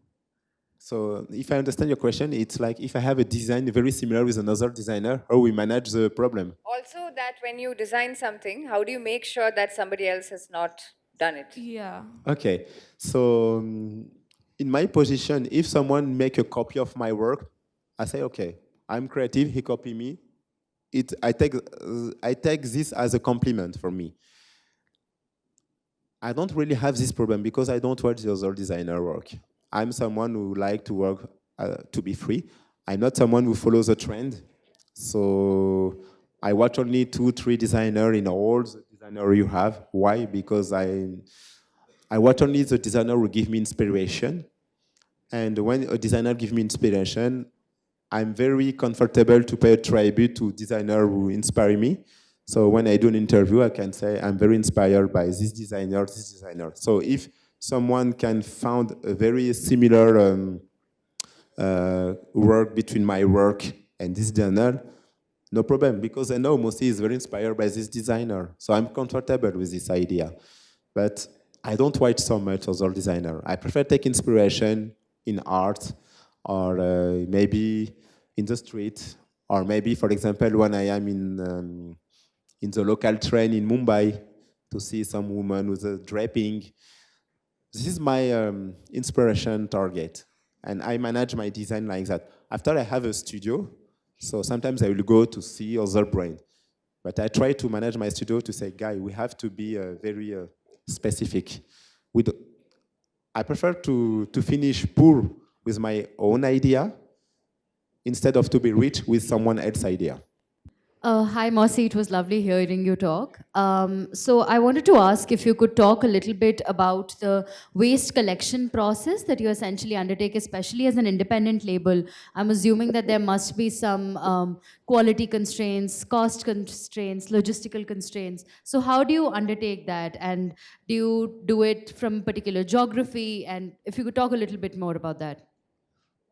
So if I understand your question, it's like if I have a design very similar with another designer, how we manage the problem. Also, that when you design something, how do you make sure that somebody else has not done it? Yeah. Okay, so in my position, if someone make a copy of my work, I say, okay, I'm creative, he copy me. I take this as a compliment for me. I don't really have this problem because I don't watch the other designer work. I'm someone who like to work to be free. I'm not someone who follows a trend. So I watch only two, three designer in all the designer you have. Why? Because I watch only the designer who give me inspiration. And when a designer gives me inspiration, I'm very comfortable to pay a tribute to designer who inspire me. So when I do an interview, I can say I'm very inspired by this designer, this designer. So if someone can find a very similar work between my work and this designer, no problem, because I know Mossi is very inspired by this designer. So I'm comfortable with this idea. But I don't watch so much other designer. I prefer take inspiration in art or maybe in the street, or maybe, for example, when I am in the local train in Mumbai to see some woman with a draping. This is my inspiration target. And I manage my design like that. After I have a studio, so sometimes I will go to see other brand. But I try to manage my studio to say, guy, we have to be very specific. With, I prefer to finish poor with my own idea instead of to be rich with someone else's idea. Hi, Mossi. It was lovely hearing you talk. So, I wanted to ask if you could talk a little bit about the waste collection process that you essentially undertake, especially as an independent label. I'm assuming that there must be some quality constraints, cost constraints, logistical constraints. So, how do you undertake that? And do you do it from particular geography? And if you could talk a little bit more about that.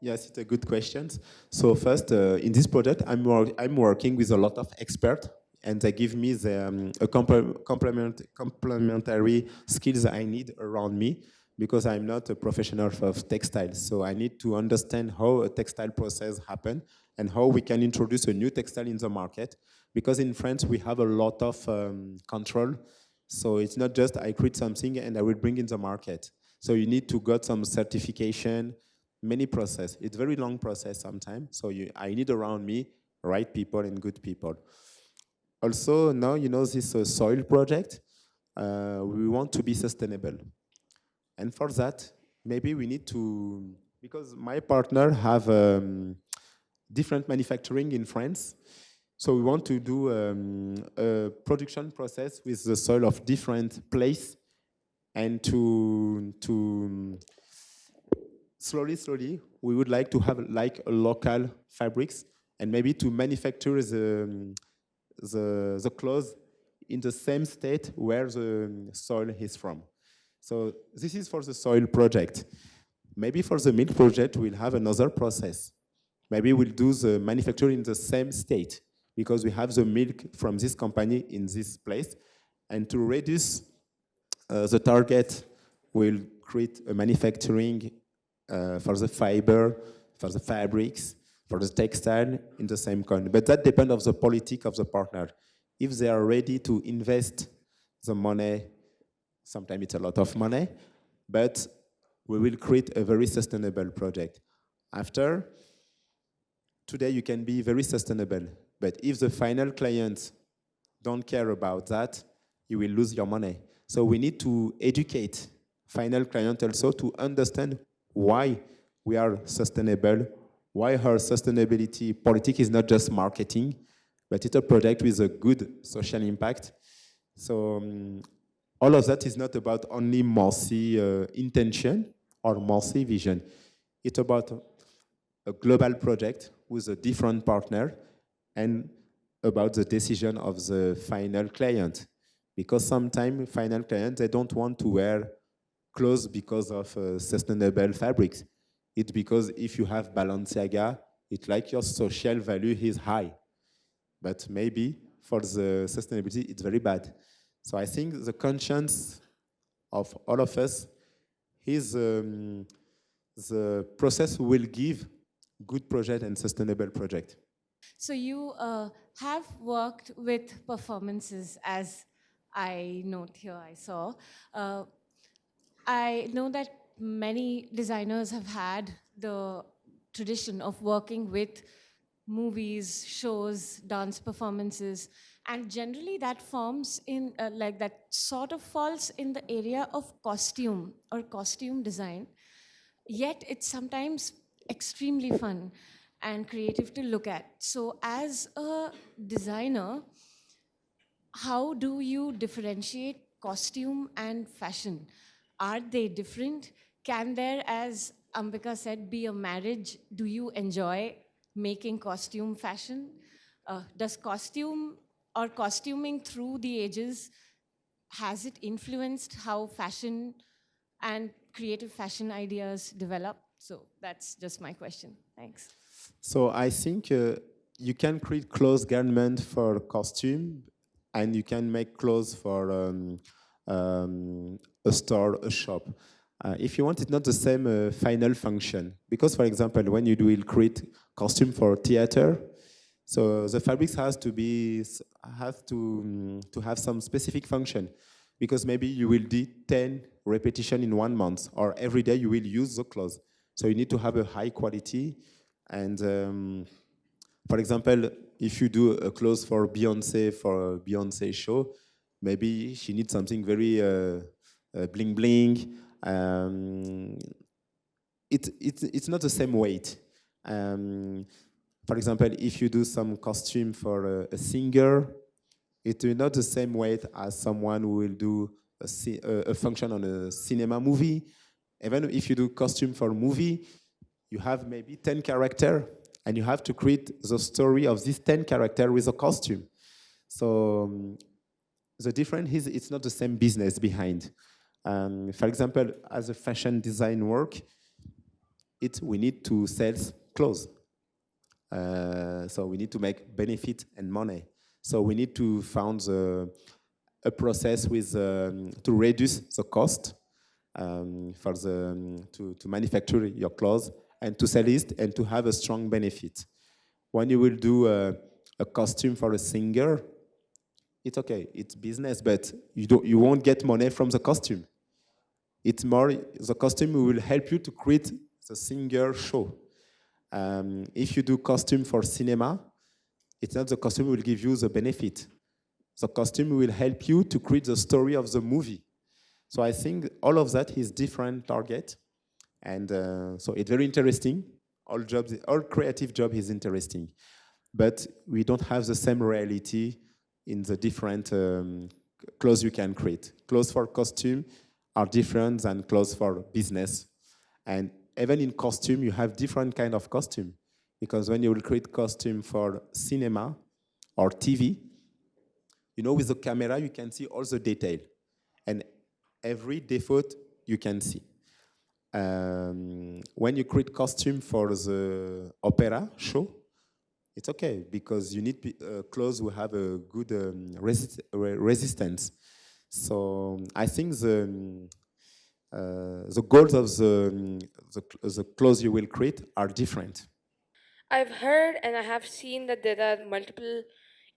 Yes, it's a good question. So first, in this project, I'm working with a lot of experts, and they give me a complementary skills I need around me because I'm not a professional of textiles. So I need to understand how a textile process happen and how we can introduce a new textile in the market. Because in France, we have a lot of control. So it's not just I create something and I will bring in the market. So you need to get some certification, many process. It's very long process sometimes. So I need around me right people and good people. Also, now you know this soil project. We want to be sustainable, and for that, maybe we need to, because my partner have different manufacturing in France. So we want to do a production process with the soil of different place, and to slowly, we would like to have like a local fabrics and maybe to manufacture the clothes in the same state where the soil is from. So this is for the soil project. Maybe for the milk project, we'll have another process. Maybe we'll do the manufacturing in the same state because we have the milk from this company in this place. And to reduce the target, we'll create a manufacturing for the fiber, for the fabrics, for the textile in the same country. But that depends on the politic of the partner. If they are ready to invest the money, sometimes it's a lot of money, but we will create a very sustainable project. After, today you can be very sustainable, but if the final clients don't care about that, you will lose your money. So we need to educate final client also to understand why we are sustainable, why our sustainability politic is not just marketing, but it's a project with a good social impact. So all of that is not about only Mossi intention or Mossi vision. It's about a global project with a different partner and about the decision of the final client. Because sometimes final clients, they don't want to wear clothes because of sustainable fabrics. It's because if you have Balenciaga, it's like your social value is high. But maybe for the sustainability, it's very bad. So I think the conscience of all of us is the process will give good project and sustainable project. So you have worked with performances, as I note here, I saw. I know that many designers have had the tradition of working with movies, shows, dance performances, And generally that forms in, like that sort of falls in the area of costume or costume design. Yet it's sometimes extremely fun and creative to look at. So as a designer, how do you differentiate costume and fashion? Are they different? Can there, as Ambika said, be a marriage? Do you enjoy making costume fashion? Does costume or costuming through the ages, has it influenced how fashion and creative fashion ideas develop? So that's just my question. Thanks. So I think you can create clothes garment for costume, and you can make clothes for a store, a shop. If you want, it's not the same final function. Because, for example, when you will create costume for theater, so the fabrics has to have some specific function, because maybe you will do 10 repetition in 1 month, or every day you will use the clothes. So you need to have a high quality. And for example, if you do a clothes for a Beyonce show, maybe she needs something very bling bling. It's not the same weight. For example, if you do some costume for a singer, it will not the same weight as someone who will do a function on a cinema movie. Even if you do costume for a movie, you have maybe 10 characters, and you have to create the story of these 10 characters with a costume. So the difference is it's not the same business behind. For example, as a fashion design work, we need to sell clothes. So we need to make benefit and money. So we need to find a process with to reduce the cost to manufacture your clothes and to sell it and to have a strong benefit. When you will do a costume for a singer, it's okay, it's business, but you won't get money from the costume. It's more the costume will help you to create the singer show. If you do costume for cinema, it's not the costume will give you the benefit. The costume will help you to create the story of the movie. So I think all of that is different target. And so it's very interesting. All creative job is interesting. But we don't have the same reality in the different clothes you can create. Clothes for costume are different than clothes for business. And even in costume, you have different kind of costume. Because when you will create costume for cinema or TV, with the camera, you can see all the detail. And every default you can see. When you create costume for the opera show, it's okay, because you need clothes who have a good resistance. So I think the goals of the clothes you will create are different. I've heard and I have seen that there are multiple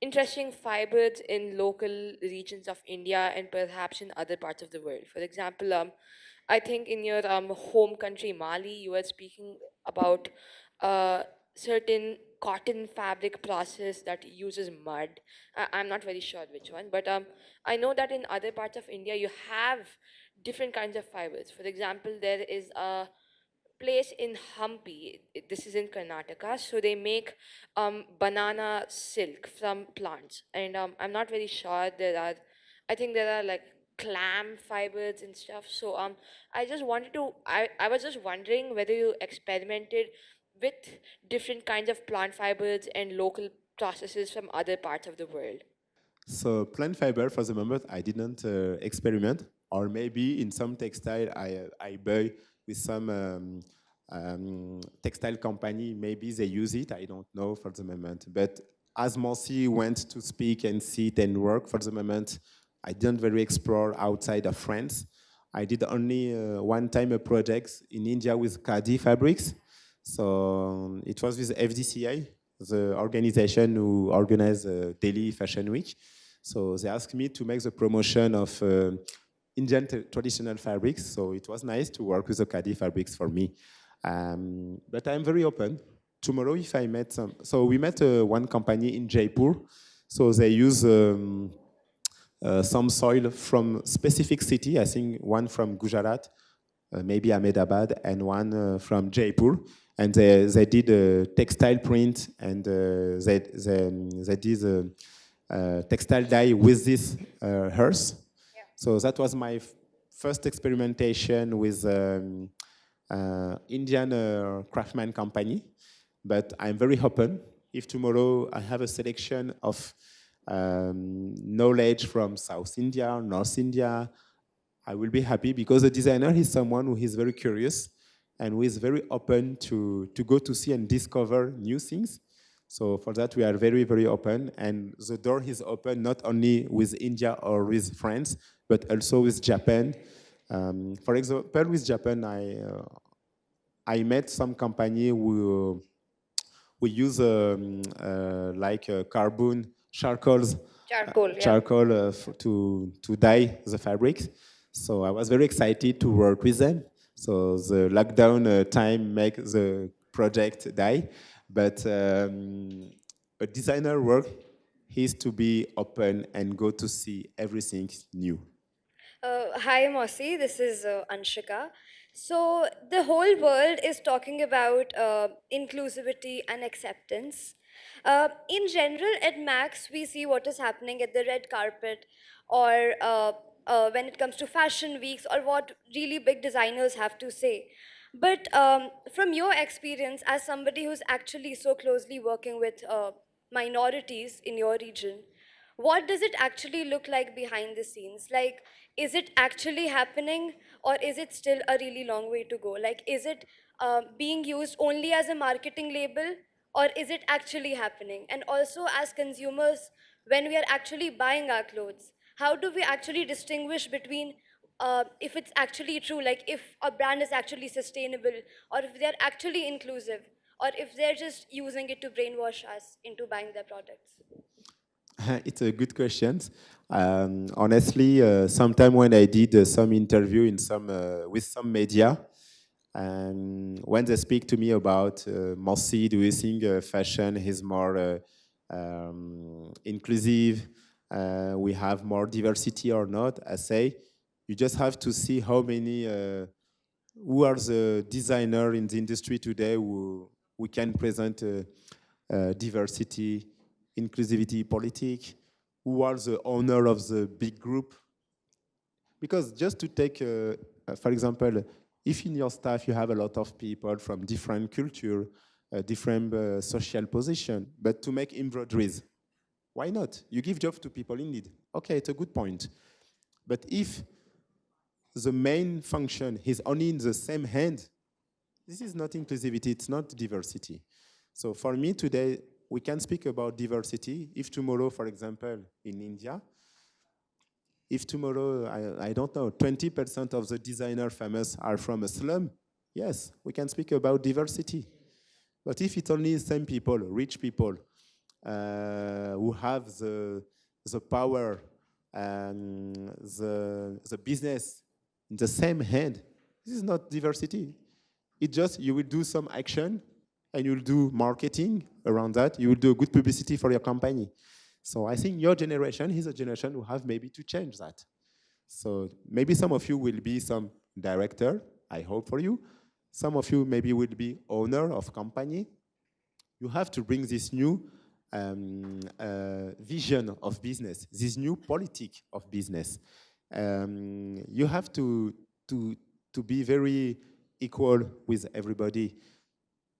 interesting fibers in local regions of India and perhaps in other parts of the world. For example, I think in your home country, Mali, you were speaking about a certain cotton fabric process that uses mud. I'm not very sure which one, but I know that in other parts of India, you have different kinds of fibers. For example, there is a place in Hampi. This is in Karnataka. So they make banana silk from plants, and I'm not very sure. I think there are like clam fibers and stuff. So I was just wondering whether you experimented with different kinds of plant fibers and local processes from other parts of the world. So plant fiber, for the moment, I didn't experiment, or maybe in some textile I buy with some textile company, maybe they use it. I don't know for the moment. But as Mossi went to speak and sit and work for the moment, I didn't very explore outside of France. I did only one time a project in India with Khadi fabrics. So it was with FDCI, the organization who organized Delhi Fashion Week. So they asked me to make the promotion of Indian traditional fabrics. So it was nice to work with the Khadi fabrics for me. But I'm very open. Tomorrow, if I met some, so we met one company in Jaipur. So they use some soil from specific city. I think one from Gujarat, maybe Ahmedabad, and one from Jaipur. And they did a textile print, and they did a textile dye with this hearse. So that was my first experimentation with Indian craftsman company. But I'm very open. If tomorrow I have a selection of knowledge from South India, North India, I will be happy because the designer is someone who is very curious and who is very open to go to see and discover new things. So for that, we are very, very open. And the door is open not only with India or with France, but also with Japan. For example, with Japan, I met some company who we use like carbon charcoals, Charcoal, yeah. charcoal to dye the fabrics. So I was very excited to work with them. So the lockdown time make the project die, but a designer work is to be open and go to see everything new. Hi, Mossi. This is Anshika. So, the whole world is talking about inclusivity and acceptance. In general, at Max, we see what is happening at the red carpet, or when it comes to fashion weeks, or what really big designers have to say. But from your experience, as somebody who's actually so closely working with minorities in your region, what does it actually look like behind the scenes? Like, is it actually happening, or is it still a really long way to go? Like, is it being used only as a marketing label, or is it actually happening? And also, as consumers, when we are actually buying our clothes, how do we actually distinguish between if it's actually true, like if a brand is actually sustainable, or if they're actually inclusive, or if they're just using it to brainwash us into buying their products? It's a good question. Honestly, sometime when I did some interview in some with some media, and when they speak to me about Mossi, do you think fashion is more inclusive? We have more diversity or not? I say you just have to see how many who are the designer in the industry today who we can present diversity, inclusivity politic, who are the owner of the big group. Because just to take, for example, if in your staff you have a lot of people from different culture, different social position, but to make embroideries, why not? You give job to people in need. Okay, it's a good point. But if the main function is only in the same hand, this is not inclusivity, it's not diversity. So for me today, we can speak about diversity. If tomorrow, for example, in India, if tomorrow, I don't know, 20% of the designer famous are from a slum, yes, we can speak about diversity. But if it's only the same people, rich people, who have the power and the business in the same hand, this is not diversity. It just, you will do some action and you'll do marketing around that. You will do good publicity for your company. So I think your generation is a generation who have maybe to change that. So maybe some of you will be some director, I hope for you. Some of you maybe will be owner of company. You have to bring this new vision of business, this new politic of business. You have to be very equal with everybody.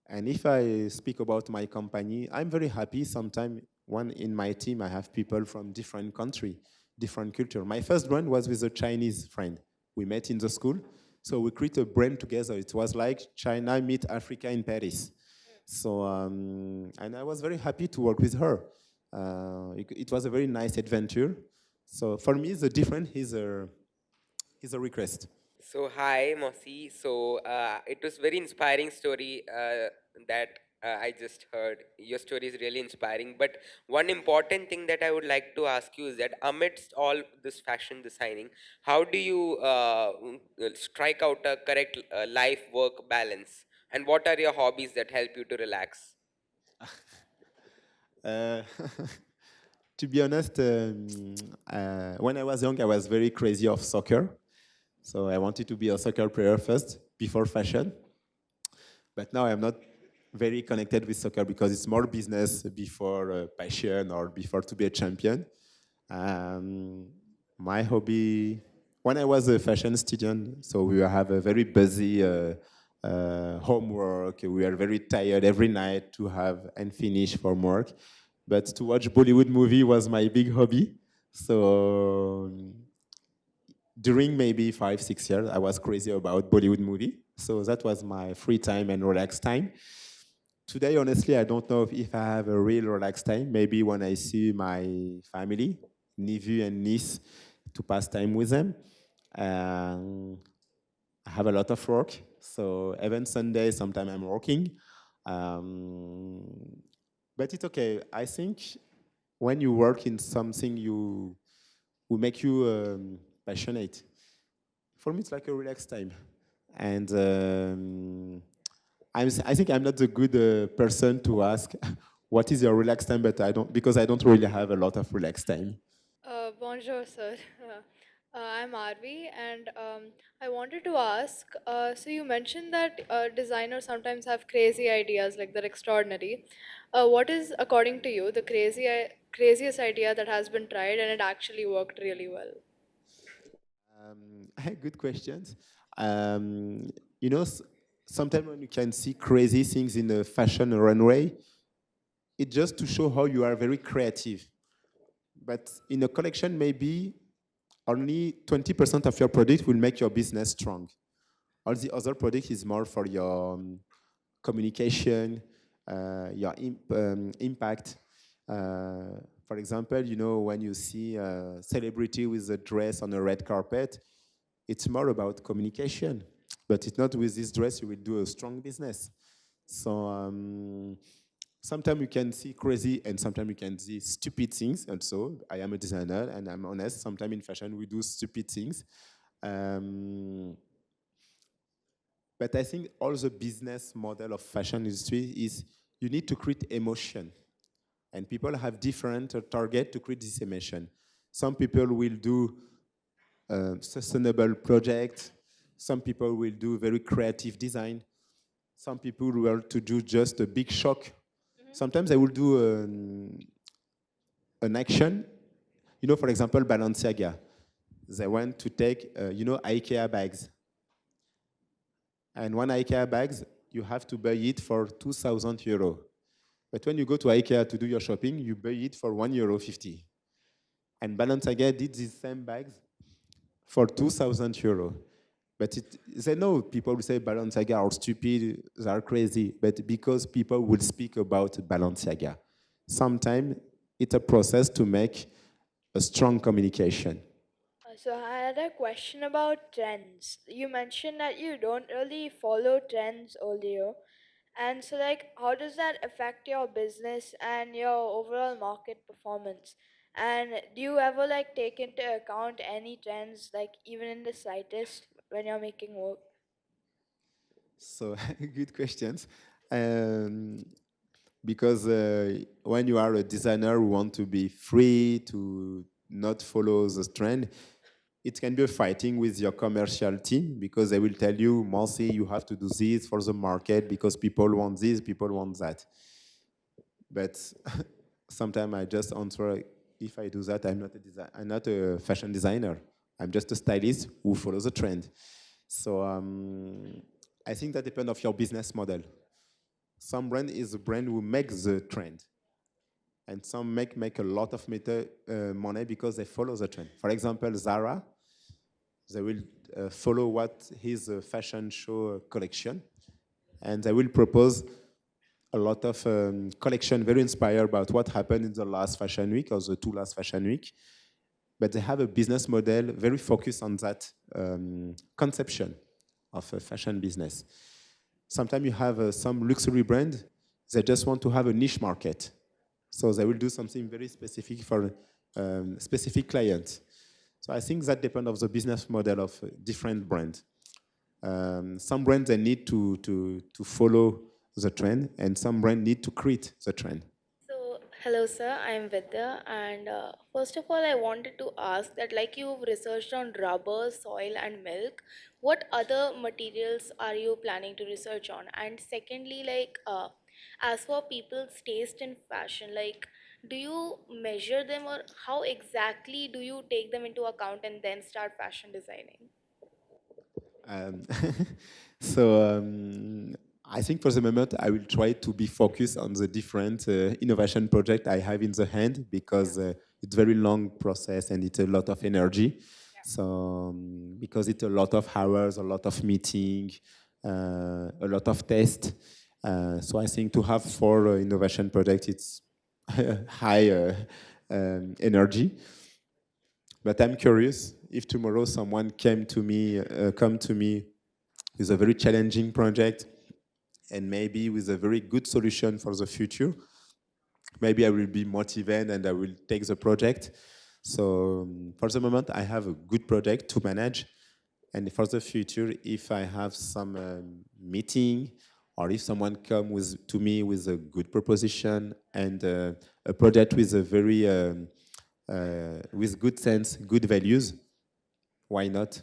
And if I speak about my company, I'm very happy. Sometimes one in my team, I have people from different country, different culture. My first brand was with a Chinese friend. We met in the school. So we created a brand together. It was like China meet Africa in Paris. So, and I was very happy to work with her. It was a very nice adventure. So for me, the difference is a request. So hi, Mossi. So it was very inspiring story that I just heard. Your story is really inspiring. But one important thing that I would like to ask you is that amidst all this fashion designing, how do you strike out a correct life-work balance? And what are your hobbies that help you to relax? Uh, To be honest, when I was young, I was very crazy of soccer. So I wanted to be a soccer player first before fashion. But now I'm not very connected with soccer because it's more business before passion or before to be a champion. Um, my hobby, when I was a fashion student, so we have a very busy homework. We are very tired every night to have and finish from work. But to watch Bollywood movie was my big hobby. So during maybe 5, 6 years, I was crazy about Bollywood movie. So that was my free time and relaxed time. Today, honestly, I don't know if I have a real relaxed time. Maybe when I see my family, nephew and niece, to pass time with them. I have a lot of work. So even Sunday, sometimes I'm working. Um, but it's okay. I think when you work in something you will make you passionate. For me, it's like a relaxed time. And I think I'm not the good person to ask what is your relaxed time, but I don't because I don't really have a lot of relaxed time. Bonjour, sir. I'm Arvi, and I wanted to ask. So you mentioned that designers sometimes have crazy ideas, like they're extraordinary. What is, according to you, the craziest idea that has been tried and it actually worked really well? Good questions. Um, you know, sometimes when you can see crazy things in a fashion runway, it's just to show how you are very creative. But in a collection, maybe only 20% of your product will make your business strong. All the other product is more for your communication, your impact. For example, you know, when you see a celebrity with a dress on a red carpet, it's more about communication. But it's not with this dress you will do a strong business. So sometimes you can see crazy and sometimes you can see stupid things. And so I am a designer and I'm honest. Sometimes in fashion we do stupid things. Um, but I think all the business model of fashion industry is you need to create emotion. And people have different target to create this emotion. Some people will do sustainable project. Some people will do very creative design. Some people will to do just a big shock. Sometimes I will do an action. You know, for example, Balenciaga. They want to take, you know, IKEA bags. And one IKEA bags, you have to buy it for 2,000 euro. But when you go to IKEA to do your shopping, you buy it for 1.50 euro. And Balenciaga did these same bags for 2,000 euro. But they know people will say Balenciaga are stupid, they are crazy, but because people will speak about Balenciaga. Sometimes it's a process to make a strong communication. So I had a question about trends. You mentioned that you don't really follow trends earlier. And so like how does that affect your business and your overall market performance? And do you ever like take into account any trends like even in the slightest when you're making work? So good questions. Um, because when you are a designer who want to be free to not follow the trend, it can be a fighting with your commercial team because they will tell you, Mossi, you have to do this for the market because people want this, people want that. But sometimes I just answer, if I do that, I'm not a fashion designer. I'm just a stylist who follows the trend. So I think that depends of your business model. Some brand is a brand who makes the trend, and some make a lot of money because they follow the trend. For example, Zara, they will follow what his fashion show collection, and they will propose a lot of collection very inspired about what happened in the last fashion week or the two last fashion week. But they have a business model very focused on that conception of a fashion business. Sometimes you have some luxury brand, they just want to have a niche market. So they will do something very specific for specific clients. So I think that depends on the business model of different brands. Some brands they need to follow the trend, and some brands need to create the trend. So Hello, sir. I am Vidya, and first of all, I wanted to ask that, like you've researched on rubber, soil, and milk, what other materials are you planning to research on? And secondly, as for people's taste in fashion, like, do you measure them, or how exactly do you take them into account and then start fashion designing? Um, so I think for the moment I will try to be focused on the different innovation project I have in the hand because it's very long process and it's a lot of energy. So because it's a lot of hours, a lot of meeting, a lot of test. So I think to have 4 innovation projects, it's high energy. But I'm curious if tomorrow someone come to me with a very challenging project and maybe with a very good solution for the future, maybe I will be motivated and I will take the project. So for the moment, I have a good project to manage. And for the future, if I have some meeting or if someone come to me with a good proposition and a project with a very with good sense, good values, why not?